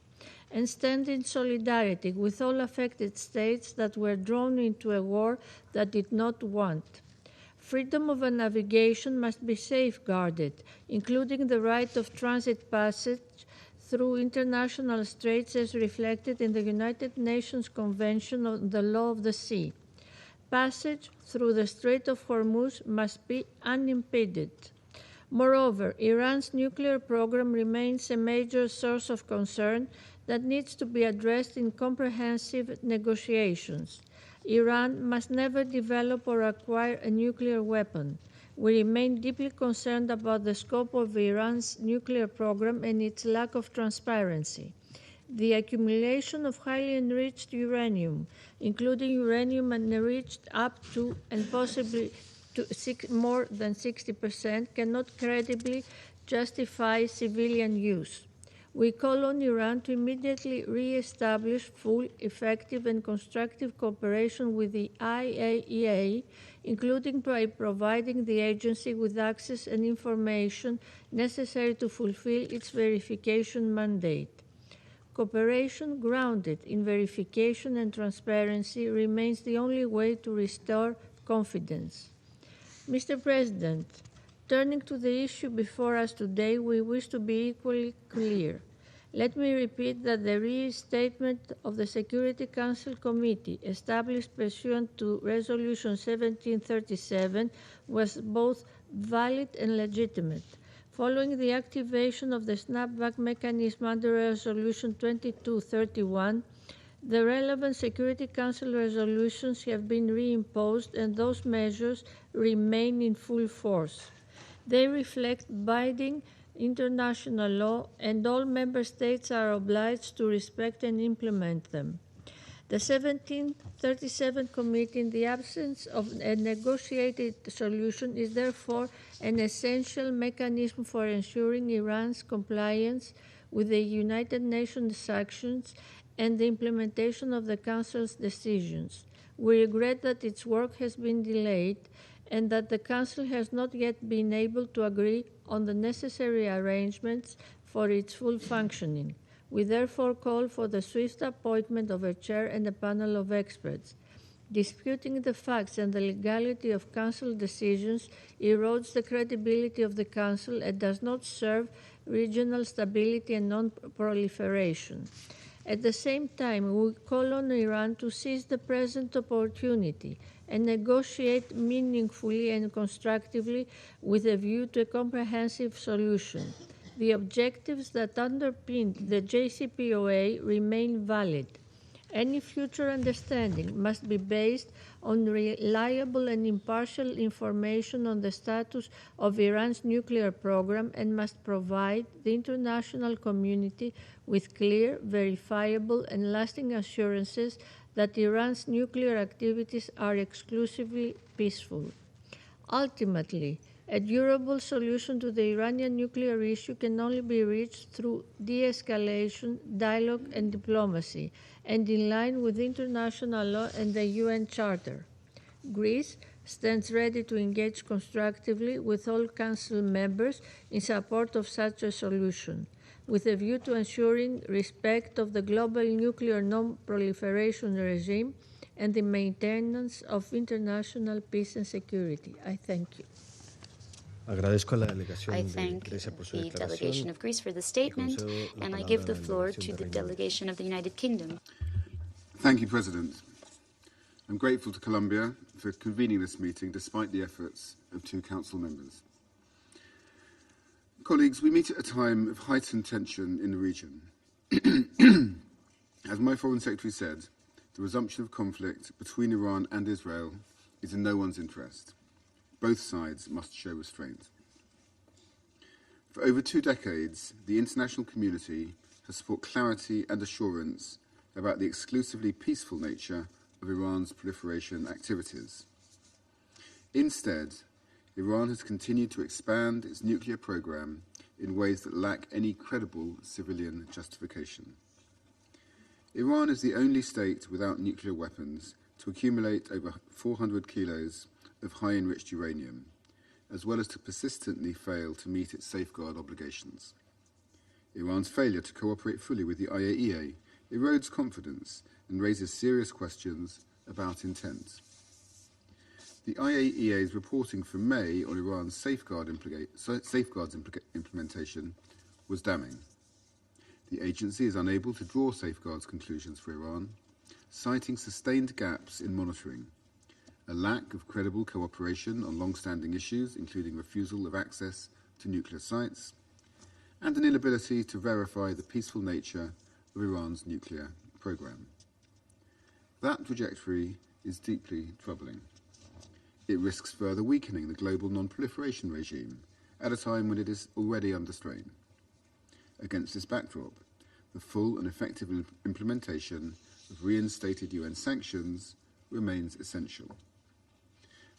and stand in solidarity with all affected states that were drawn into a war that did not want. Freedom of navigation must be safeguarded, including the right of transit passage through international straits as reflected in the United Nations Convention on the Law of the Sea. Passage through the Strait of Hormuz must be unimpeded. Moreover, Iran's nuclear program remains a major source of concern that needs to be addressed in comprehensive negotiations. Iran must never develop or acquire a nuclear weapon. We remain deeply concerned about the scope of Iran's nuclear program and its lack of transparency. The accumulation of highly enriched uranium, including uranium enriched up to and possibly to more than 60%, cannot credibly justify civilian use. We call on Iran to immediately re-establish full, effective, and constructive cooperation with the IAEA, including by providing the agency with access and information necessary to fulfill its verification mandate. Cooperation grounded in verification and transparency remains the only way to restore confidence. Mr. President, turning to the issue before us today, we wish to be equally clear. Let me repeat that the restatement of the Security Council Committee established pursuant to Resolution 1737 was both valid and legitimate. Following the activation of the snapback mechanism under Resolution 2231, the relevant Security Council resolutions have been reimposed and those measures remain in full force. They reflect binding international law, and all member states are obliged to respect and implement them. The 1737 Committee, in the absence of a negotiated solution, is therefore an essential mechanism for ensuring Iran's compliance with the United Nations sanctions and the implementation of the Council's decisions. We regret that its work has been delayed and that the Council has not yet been able to agree on the necessary arrangements for its full functioning. We therefore call for the swift appointment of a chair and a panel of experts. Disputing the facts and the legality of Council decisions erodes the credibility of the Council and does not serve regional stability and non-proliferation. At the same time, we call on Iran to seize the present opportunity and negotiate meaningfully and constructively with a view to a comprehensive solution. The objectives that underpin the JCPOA remain valid. Any future understanding must be based on reliable and impartial information on the status of Iran's nuclear program and must provide the international community with clear, verifiable, and lasting assurances that Iran's nuclear activities are exclusively peaceful. Ultimately, a durable solution to the Iranian nuclear issue can only be reached through de-escalation, dialogue, and diplomacy, and in line with international law and the UN Charter. Greece stands ready to engage constructively with all Council members in support of such a solution, with a view to ensuring respect of the global nuclear non-proliferation regime and the maintenance of international peace and security. I thank you. I thank the delegation of Greece for the statement, and I give the floor to the delegation of the United Kingdom. Thank you, President. I'm grateful to Colombia for convening this meeting despite the efforts of 2 Council members. Colleagues, we meet at a time of heightened tension in the region. As my Foreign Secretary said, the resumption of conflict between Iran and Israel is in no one's interest. Both sides must show restraint. For over 2 decades, the international community has sought clarity and assurance about the exclusively peaceful nature of Iran's proliferation activities. Instead, Iran has continued to expand its nuclear program in ways that lack any credible civilian justification. Iran is the only state without nuclear weapons to accumulate over 400 kilos of high-enriched uranium, as well as to persistently fail to meet its safeguard obligations. Iran's failure to cooperate fully with the IAEA erodes confidence and raises serious questions about intent. The IAEA's reporting from May on Iran's safeguards implementation was damning. The agency is unable to draw safeguards conclusions for Iran, citing sustained gaps in monitoring, a lack of credible cooperation on long-standing issues, including refusal of access to nuclear sites, and an inability to verify the peaceful nature of Iran's nuclear program. That trajectory is deeply troubling. It risks further weakening the global non-proliferation regime at a time when it is already under strain. Against this backdrop, the full and effective implementation of reinstated UN sanctions remains essential.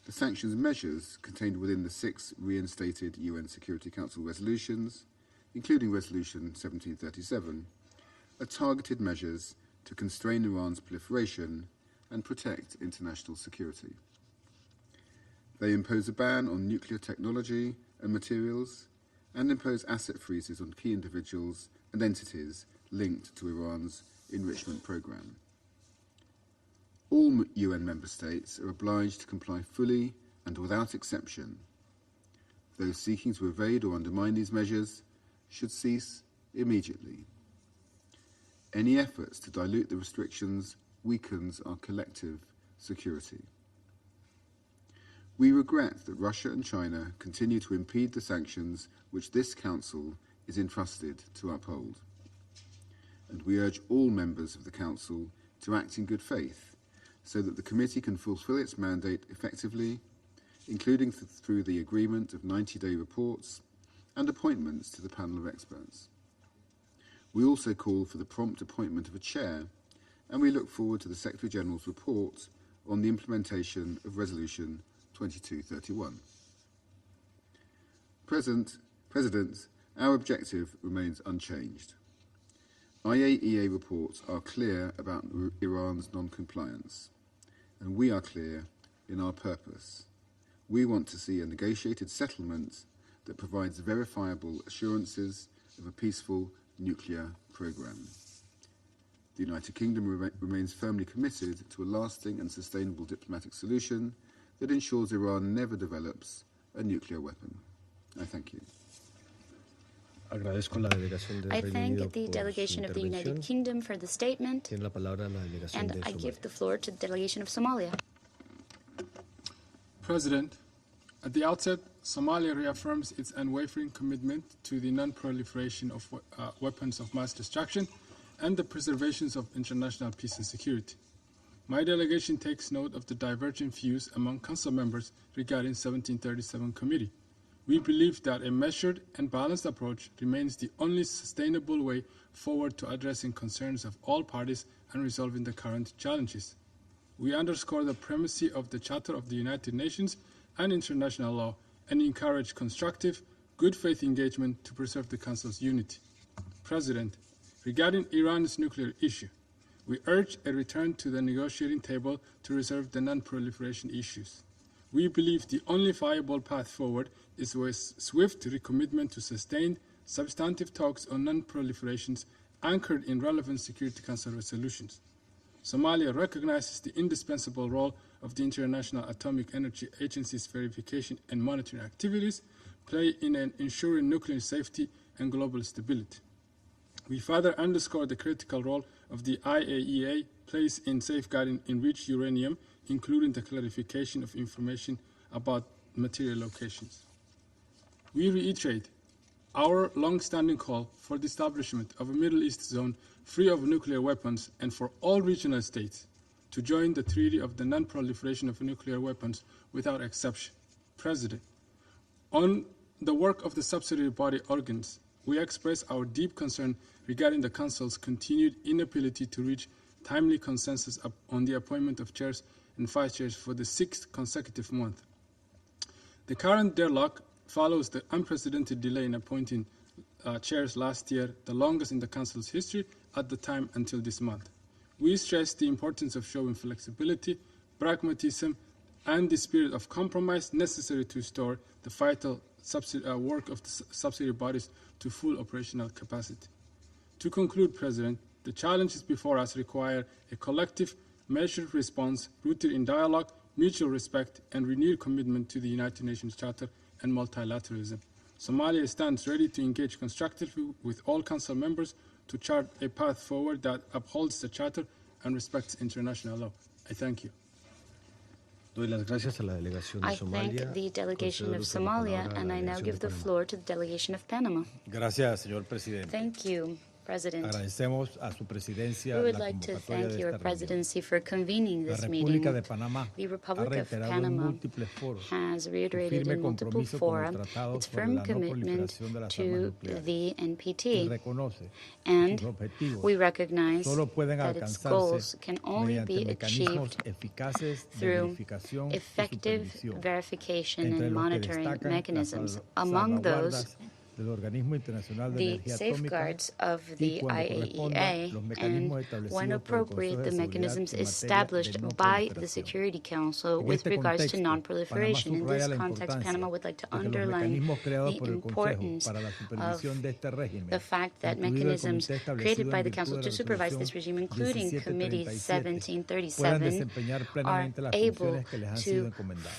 The sanctions measures contained within the 6 reinstated UN Security Council resolutions, including Resolution 1737, are targeted measures to constrain Iran's proliferation and protect international security. They impose a ban on nuclear technology and materials and impose asset freezes on key individuals and entities linked to Iran's enrichment program. All UN member states are obliged to comply fully and without exception. Those seeking to evade or undermine these measures should cease immediately. Any efforts to dilute the restrictions weakens our collective security. We regret that Russia and China continue to impede the sanctions which this Council is entrusted to uphold. And we urge all members of the Council to act in good faith so that the Committee can fulfil its mandate effectively, including through the agreement of 90-day reports and appointments to the panel of experts. We also call for the prompt appointment of a chair, and we look forward to the Secretary-General's report on the implementation of Resolution 2231. President, our objective remains unchanged. IAEA reports are clear about Iran's non-compliance, and we are clear in our purpose. We want to see a negotiated settlement that provides verifiable assurances of a peaceful nuclear program. The United Kingdom remains firmly committed to a lasting and sustainable diplomatic solution that ensures Iran never develops a nuclear weapon. I thank you. I thank the delegation of the United Kingdom for the statement, and I give the floor to the delegation of Somalia. President, at the outset, Somalia reaffirms its unwavering commitment to the non-proliferation of weapons of mass destruction and the preservation of international peace and security. My delegation takes note of the divergent views among Council members regarding 1737 Committee. We believe that a measured and balanced approach remains the only sustainable way forward to addressing concerns of all parties and resolving the current challenges. We underscore the primacy of the Charter of the United Nations and international law and encourage constructive, good faith engagement to preserve the Council's unity. President, regarding Iran's nuclear issue, we urge a return to the negotiating table to resolve the non-proliferation issues. We believe the only viable path forward is with swift recommitment to sustained, substantive talks on non-proliferations anchored in relevant Security Council resolutions. Somalia recognizes the indispensable role of the International Atomic Energy Agency's verification and monitoring activities play in ensuring nuclear safety and global stability. We further underscore the critical role of the IAEA plays in safeguarding enriched uranium, including the clarification of information about material locations. We reiterate our long-standing call for the establishment of a Middle East zone free of nuclear weapons and for all regional states to join the Treaty of the Non-Proliferation of Nuclear Weapons without exception. President, on the work of the subsidiary body organs, we express our deep concern regarding the Council's continued inability to reach timely consensus on the appointment of chairs and vice chairs for the 6th consecutive month. The current deadlock follows the unprecedented delay in appointing chairs last year, the longest in the Council's history at the time until this month. We stress the importance of showing flexibility, pragmatism, and the spirit of compromise necessary to restore the vital work of the subsidiary bodies to full operational capacity. To conclude, President, the challenges before us require a collective, measured response rooted in dialogue, mutual respect, and renewed commitment to the United Nations Charter and multilateralism. Somalia stands ready to engage constructively with all Council members to chart a path forward that upholds the Charter and respects international law. I thank you. I thank the delegation of Somalia, and I now give the floor to the delegation of Panama. Thank you, President. We would like to thank your presidency for convening this meeting. The Republic of Panama has reiterated in multiple fora its firm commitment to the NPT, and we recognize that its goals can only be achieved through effective verification and monitoring mechanisms. Among those, the safeguards of the IAEA, and when appropriate, the mechanisms established by the Security Council with regards to non-proliferation. In this context, Panama would like to underline the importance of the fact that mechanisms created by the Council to supervise this regime, including Committee 1737, are able to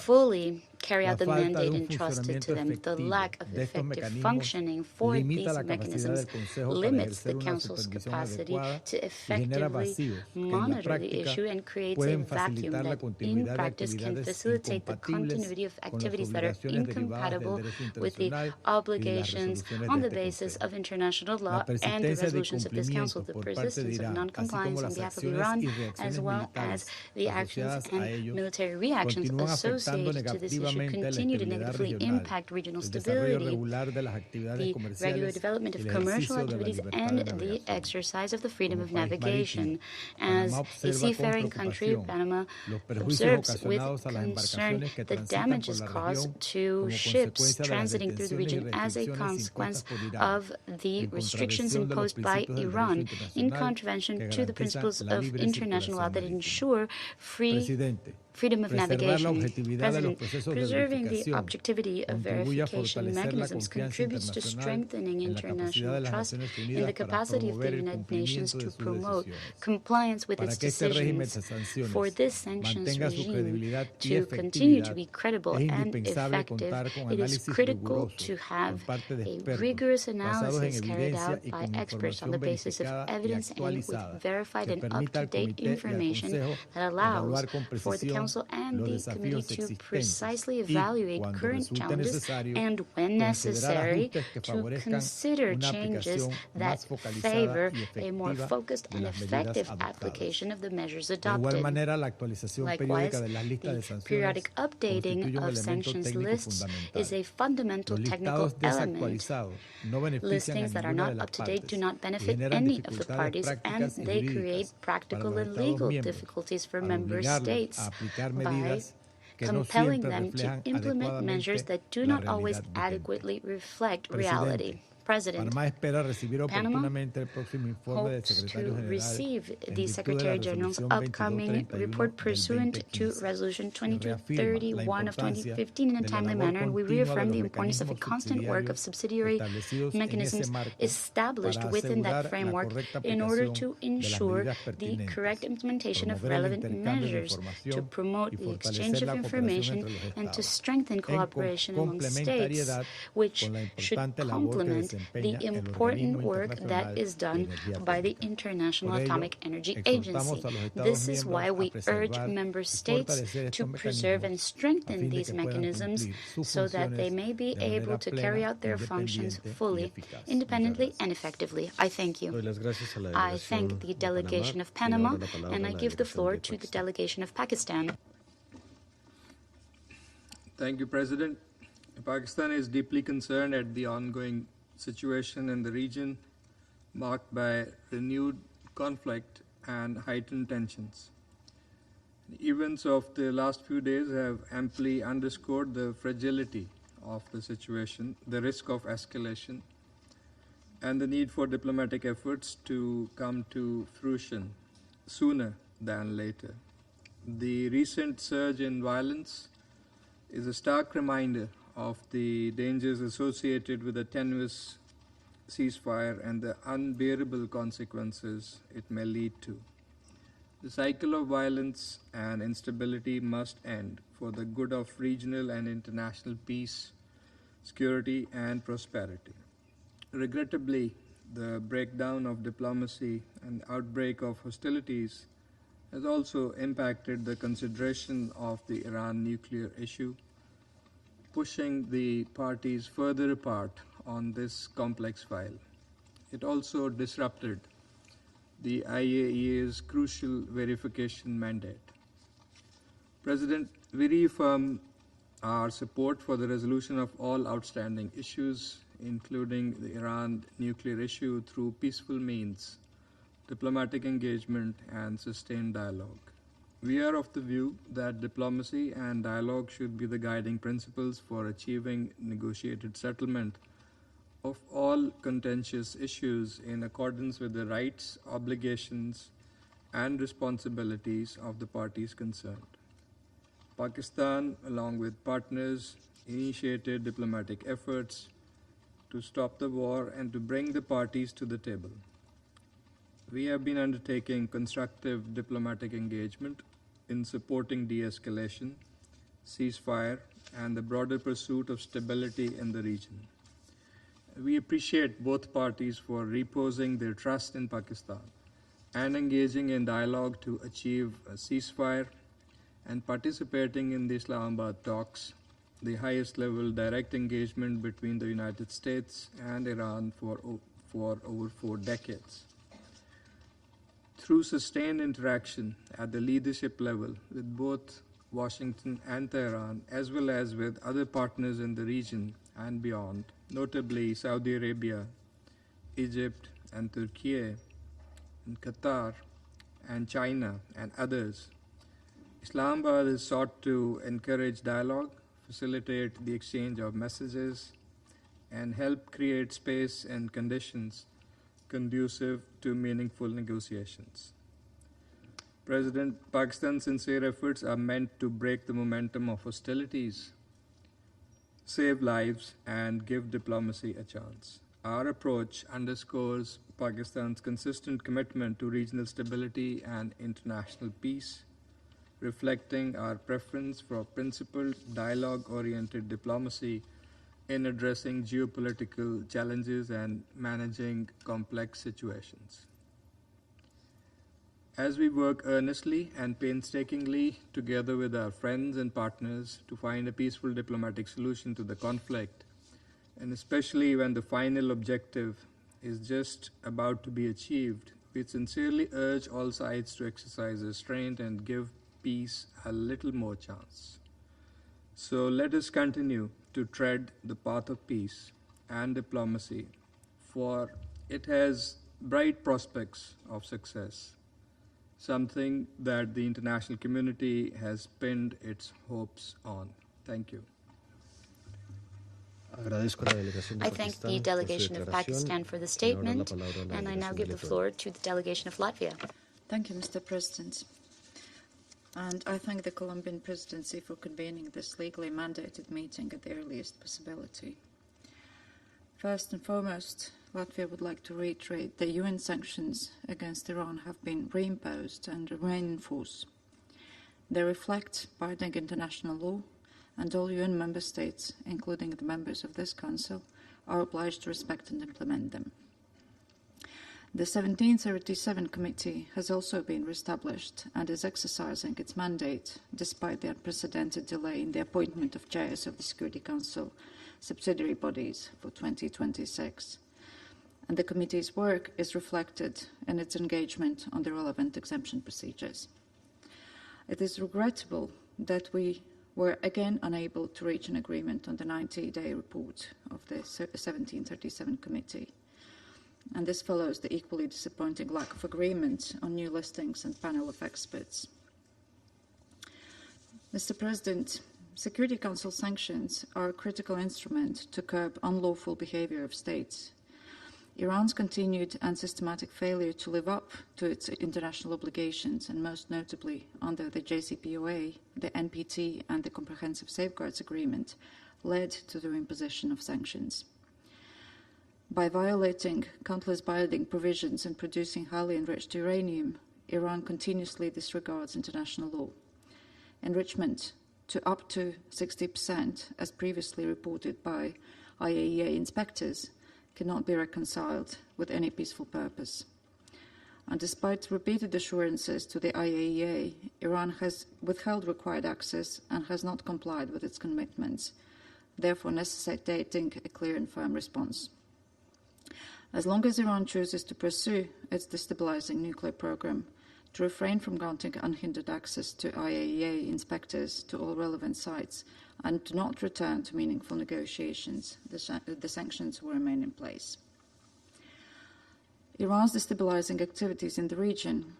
fully carry out the mandate entrusted to them. The lack of effective functioning for these mechanisms limits the Council's capacity to effectively monitor the issue and creates a vacuum that in practice can facilitate the continuity of activities that are incompatible with the obligations on the basis of international law and the resolutions of this Council. The persistence of non-compliance on behalf of Iran, as well as the actions and military reactions associated to this issue, continue to negatively impact regional stability, the regular development of commercial activities, and the exercise of the freedom of navigation. As a seafaring country, Panama observes with concern the damages caused to ships transiting through the region as a consequence of the restrictions imposed by Iran in contravention to the principles of international law that ensure freedom of navigation. President, preserving the objectivity of verification mechanisms contributes to strengthening international trust in the capacity of the United Nations to promote compliance with its decisions. For this sanctions regime to continue to be credible and effective, it is critical to have a rigorous analysis carried out by experts on the basis of evidence and with verified and up-to-date information that allows for the Council and the Committee to precisely evaluate current challenges and, when necessary, to consider changes that favor a more focused and effective application of the measures adopted. Likewise, the periodic updating of sanctions lists is a fundamental technical element. Listings that are not up to date do not benefit any of the parties, and they create practical and legal difficulties for member states by compelling them to implement measures that do not always adequately reflect reality. President, Panama hopes to receive the Secretary General's upcoming report pursuant to Resolution 2231 of 2015 in a timely manner, and we reaffirm the importance of a constant work of subsidiary mechanisms established within that framework in order to ensure the correct implementation of relevant measures, to promote the exchange of information, and to strengthen cooperation among states, which should complement the important work that is done by the International Atomic Energy Agency. This is why we urge member states to preserve and strengthen these mechanisms so that they may be able to carry out their functions fully, independently, and effectively. I thank you. I thank the delegation of Panama, and I give the floor to the delegation of Pakistan. Thank you, President. Pakistan is deeply concerned at the ongoing situation in the region, marked by renewed conflict and heightened tensions. The events of the last few days have amply underscored the fragility of the situation, the risk of escalation, and the need for diplomatic efforts to come to fruition sooner than later. The recent surge in violence is a stark reminder of the dangers associated with a tenuous ceasefire and the unbearable consequences it may lead to. The cycle of violence and instability must end for the good of regional and international peace, security, and prosperity. Regrettably, the breakdown of diplomacy and outbreak of hostilities has also impacted the consideration of the Iran nuclear issue, pushing the parties further apart on this complex file. It also disrupted the IAEA's crucial verification mandate. President, we reaffirm our support for the resolution of all outstanding issues, including the Iran nuclear issue, through peaceful means, diplomatic engagement, and sustained dialogue. We are of the view that diplomacy and dialogue should be the guiding principles for achieving negotiated settlement of all contentious issues in accordance with the rights, obligations, and responsibilities of the parties concerned. Pakistan, along with partners, initiated diplomatic efforts to stop the war and to bring the parties to the table. We have been undertaking constructive diplomatic engagement in supporting de-escalation, ceasefire, and the broader pursuit of stability in the region. We appreciate both parties for reposing their trust in Pakistan and engaging in dialogue to achieve a ceasefire and participating in the Islamabad talks, the highest level direct engagement between the United States and Iran for over 4 decades. Through sustained interaction at the leadership level with both Washington and Tehran, as well as with other partners in the region and beyond, notably Saudi Arabia, Egypt, and Turkey, and Qatar, and China, and others. Islamabad has sought to encourage dialogue, facilitate the exchange of messages, and help create space and conditions conducive to meaningful negotiations. President, Pakistan's sincere efforts are meant to break the momentum of hostilities, save lives, and give diplomacy a chance. Our approach underscores Pakistan's consistent commitment to regional stability and international peace, reflecting our preference for principled, dialogue-oriented diplomacy in addressing geopolitical challenges and managing complex situations. As we work earnestly and painstakingly together with our friends and partners to find a peaceful diplomatic solution to the conflict, and especially when the final objective is just about to be achieved, we sincerely urge all sides to exercise restraint and give peace a little more chance. So let us continue to tread the path of peace and diplomacy, for it has bright prospects of success, something that the international community has pinned its hopes on. Thank you. I thank the delegation of Pakistan for the statement, and I now give the floor to the delegation of Latvia. Thank you, Mr. President. And I thank the Colombian presidency for convening this legally mandated meeting at the earliest possibility. First and foremost, Latvia would like to reiterate that UN sanctions against Iran have been reimposed and remain in force. They reflect binding international law, and all UN member states, including the members of this Council, are obliged to respect and implement them. The 1737 Committee has also been reestablished and is exercising its mandate despite the unprecedented delay in the appointment of chairs of the Security Council subsidiary bodies for 2026. And the Committee's work is reflected in its engagement on the relevant exemption procedures. It is regrettable that we were again unable to reach an agreement on the 90-day report of the 1737 Committee. And this follows the equally disappointing lack of agreement on new listings and panel of experts. Mr. President, Security Council sanctions are a critical instrument to curb unlawful behavior of states. Iran's continued and systematic failure to live up to its international obligations, and most notably under the JCPOA, the NPT, and the Comprehensive Safeguards Agreement, led to the imposition of sanctions. By violating countless binding provisions and producing highly enriched uranium, Iran continuously disregards international law. Enrichment to up to 60%, as previously reported by IAEA inspectors, cannot be reconciled with any peaceful purpose. And despite repeated assurances to the IAEA, Iran has withheld required access and has not complied with its commitments, therefore necessitating a clear and firm response. As long as Iran chooses to pursue its destabilizing nuclear program, to refrain from granting unhindered access to IAEA inspectors to all relevant sites, and to not return to meaningful negotiations, the sanctions will remain in place. Iran's destabilizing activities in the region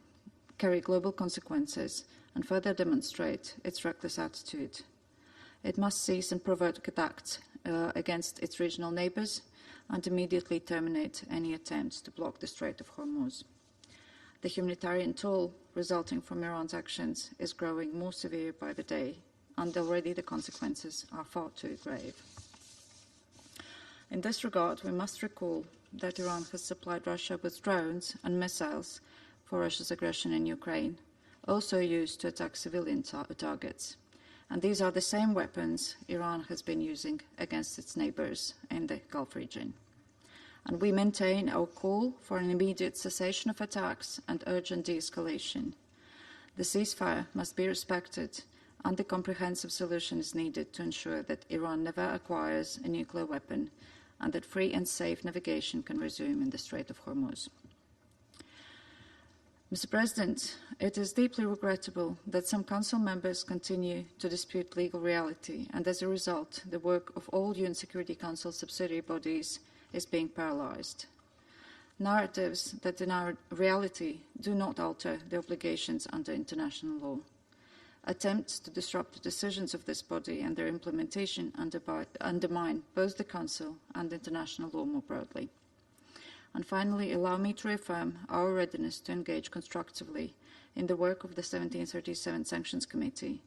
carry global consequences and further demonstrate its reckless attitude. It must cease and provoke attacks against its regional neighbors and immediately terminate any attempts to block the Strait of Hormuz. The humanitarian toll resulting from Iran's actions is growing more severe by the day, and already the consequences are far too grave. In this regard, we must recall that Iran has supplied Russia with drones and missiles for Russia's aggression in Ukraine, also used to attack civilian targets. And these are the same weapons Iran has been using against its neighbors in the Gulf region. And we maintain our call for an immediate cessation of attacks and urgent de-escalation. The ceasefire must be respected, and a comprehensive solution is needed to ensure that Iran never acquires a nuclear weapon and that free and safe navigation can resume in the Strait of Hormuz. Mr. President, it is deeply regrettable that some Council members continue to dispute legal reality, and as a result, the work of all UN Security Council subsidiary bodies is being paralysed. Narratives that deny reality do not alter the obligations under international law. Attempts to disrupt the decisions of this body and their implementation undermine both the Council and international law more broadly. And finally, allow me to reaffirm our readiness to engage constructively in the work of the 1737 Sanctions Committee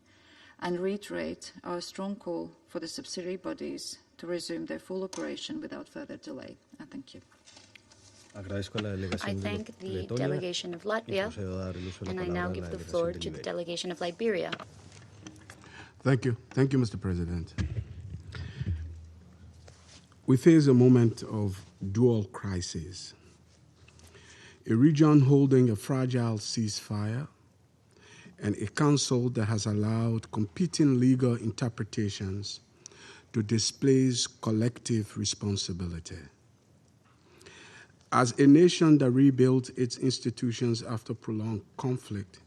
and reiterate our strong call for the subsidiary bodies to resume their full operation without further delay. I thank you. I thank the delegation of Latvia, and I now give the floor to the delegation of Liberia. Thank you. Thank you, Mr. President. We face a moment of dual crisis. A region holding a fragile ceasefire and a council that has allowed competing legal interpretations to displace collective responsibility. As a nation that rebuilt its institutions after prolonged conflict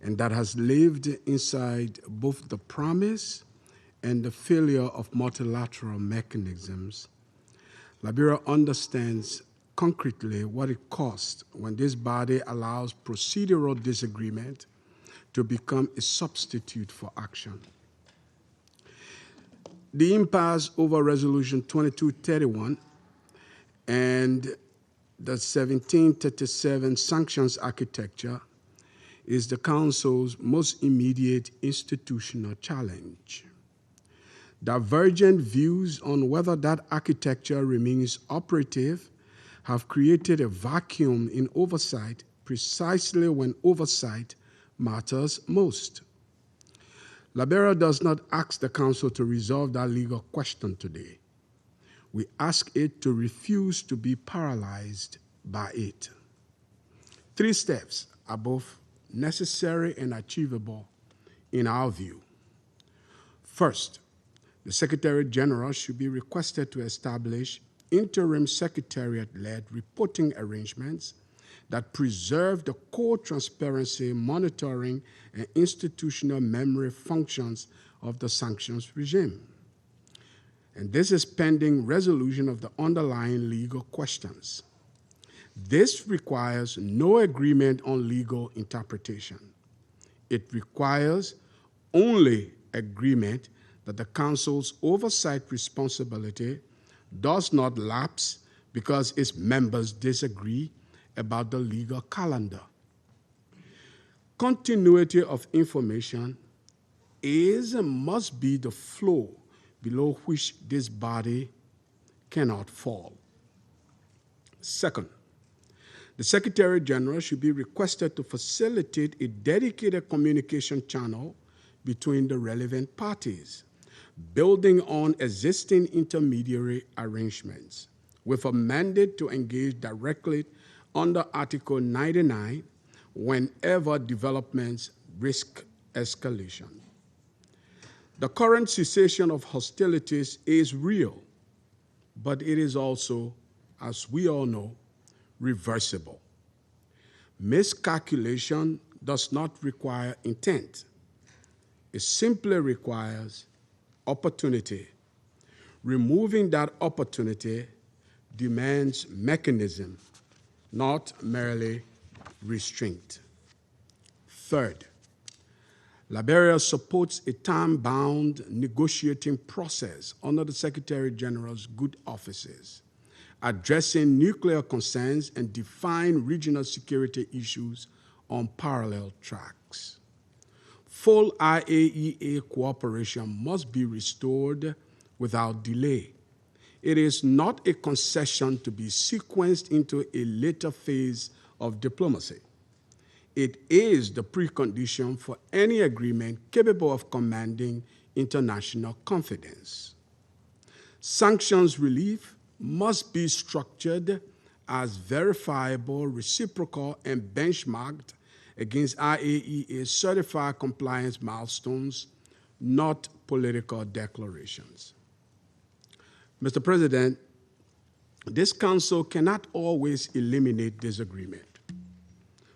and that has lived inside both the promise and the failure of multilateral mechanisms, Liberia understands concretely what it costs when this body allows procedural disagreement to become a substitute for action. The impasse over Resolution 2231 and the 1737 sanctions architecture is the Council's most immediate institutional challenge. Divergent views on whether that architecture remains operative have created a vacuum in oversight precisely when oversight matters most. Liberia does not ask the Council to resolve that legal question today. We ask it to refuse to be paralyzed by it. 3 steps are both necessary and achievable in our view. First, the Secretary General should be requested to establish interim secretariat-led reporting arrangements that preserve the core transparency, monitoring, and institutional memory functions of the sanctions regime. And this is pending resolution of the underlying legal questions. This requires no agreement on legal interpretation. It requires only agreement that the Council's oversight responsibility does not lapse because its members disagree about the legal calendar. Continuity of information is and must be the floor below which this body cannot fall. Second, the Secretary General should be requested to facilitate a dedicated communication channel between the relevant parties, building on existing intermediary arrangements, with a mandate to engage directly under Article 99 whenever developments risk escalation. The current cessation of hostilities is real, but it is also, as we all know, reversible. Miscalculation does not require intent. It simply requires opportunity. Removing that opportunity demands mechanism, not merely restraint. Third, Liberia supports a time-bound negotiating process under the Secretary General's good offices, addressing nuclear concerns and define regional security issues on parallel tracks. Full IAEA cooperation must be restored without delay. It is not a concession to be sequenced into a later phase of diplomacy. It is the precondition for any agreement capable of commanding international confidence. Sanctions relief must be structured as verifiable, reciprocal, and benchmarked against IAEA certified compliance milestones, not political declarations. Mr. President, this Council cannot always eliminate disagreement.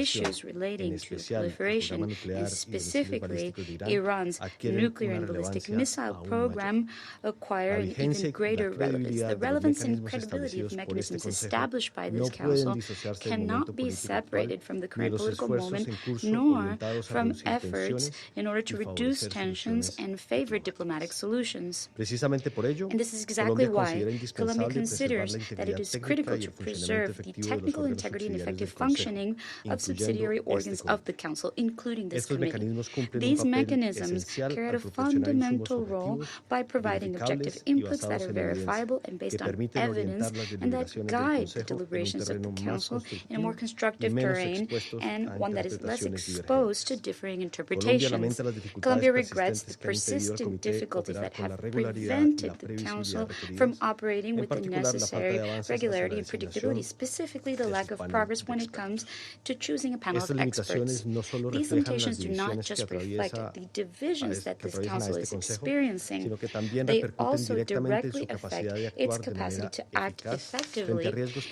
issues relating to proliferation, and specifically Iran's nuclear and ballistic missile program, acquire an even greater relevance. The relevance and credibility of mechanisms established by this Council cannot be separated from the current political moment, nor from efforts in order to reduce tensions and favor diplomatic solutions. And this is exactly why Colombia considers that it is critical to preserve the technical and integrity and effective functioning of subsidiary organs of the Council, including this committee. These mechanisms carry out a fundamental role by providing objective inputs that are verifiable and based on evidence and that guide the deliberations of the Council in a more constructive terrain and one that is less exposed to differing interpretations. Colombia regrets the persistent difficulties that have prevented the Council from operating with the necessary regularity and predictability, specifically the lack of progress when it comes to choosing a panel of experts. These limitations do not just reflect the divisions that this Council is experiencing, they also directly affect its capacity to act effectively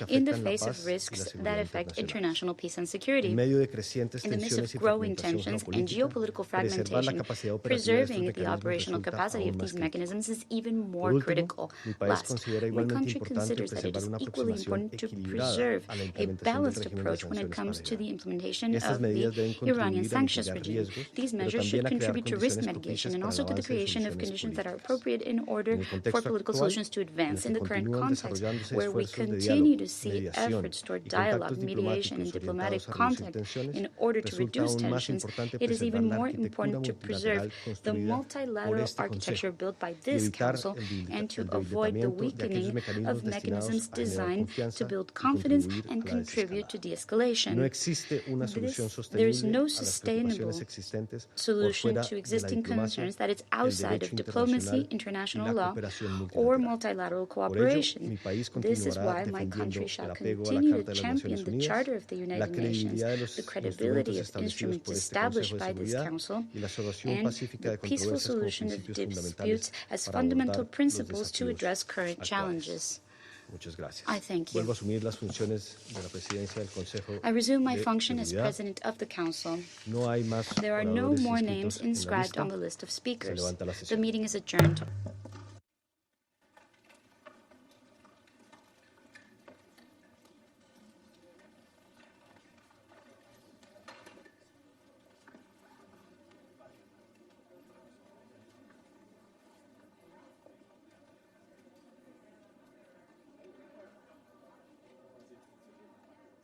in the face of risks that affect international peace and security. In the midst of growing tensions and geopolitical fragmentation, preserving the operational capacity of these mechanisms is even more critical. Last, my country considers that it is equally important to preserve a balanced approach when it comes to the implementation of the Iranian sanctions regime. These measures should contribute to risk mitigation and also to the creation of conditions that are appropriate in order for political solutions to advance. In the current context, where we continue to see efforts toward dialogue, mediation, and diplomatic contact in order to reduce tensions, it is even more important to preserve the multilateral architecture built by this Council and to avoid the weakening of mechanisms designed to build confidence and contribute to de-escalation. There is no sustainable solution to existing concerns that is outside of diplomacy, international law, or multilateral cooperation. This is why my country shall continue to champion the Charter of the United Nations, the credibility of instruments established by this Council, and the peaceful solution of disputes as fundamental principles to address current challenges. I thank you. I resume my function as President of the Council. There are no more names inscribed on the list of speakers. The meeting is adjourned.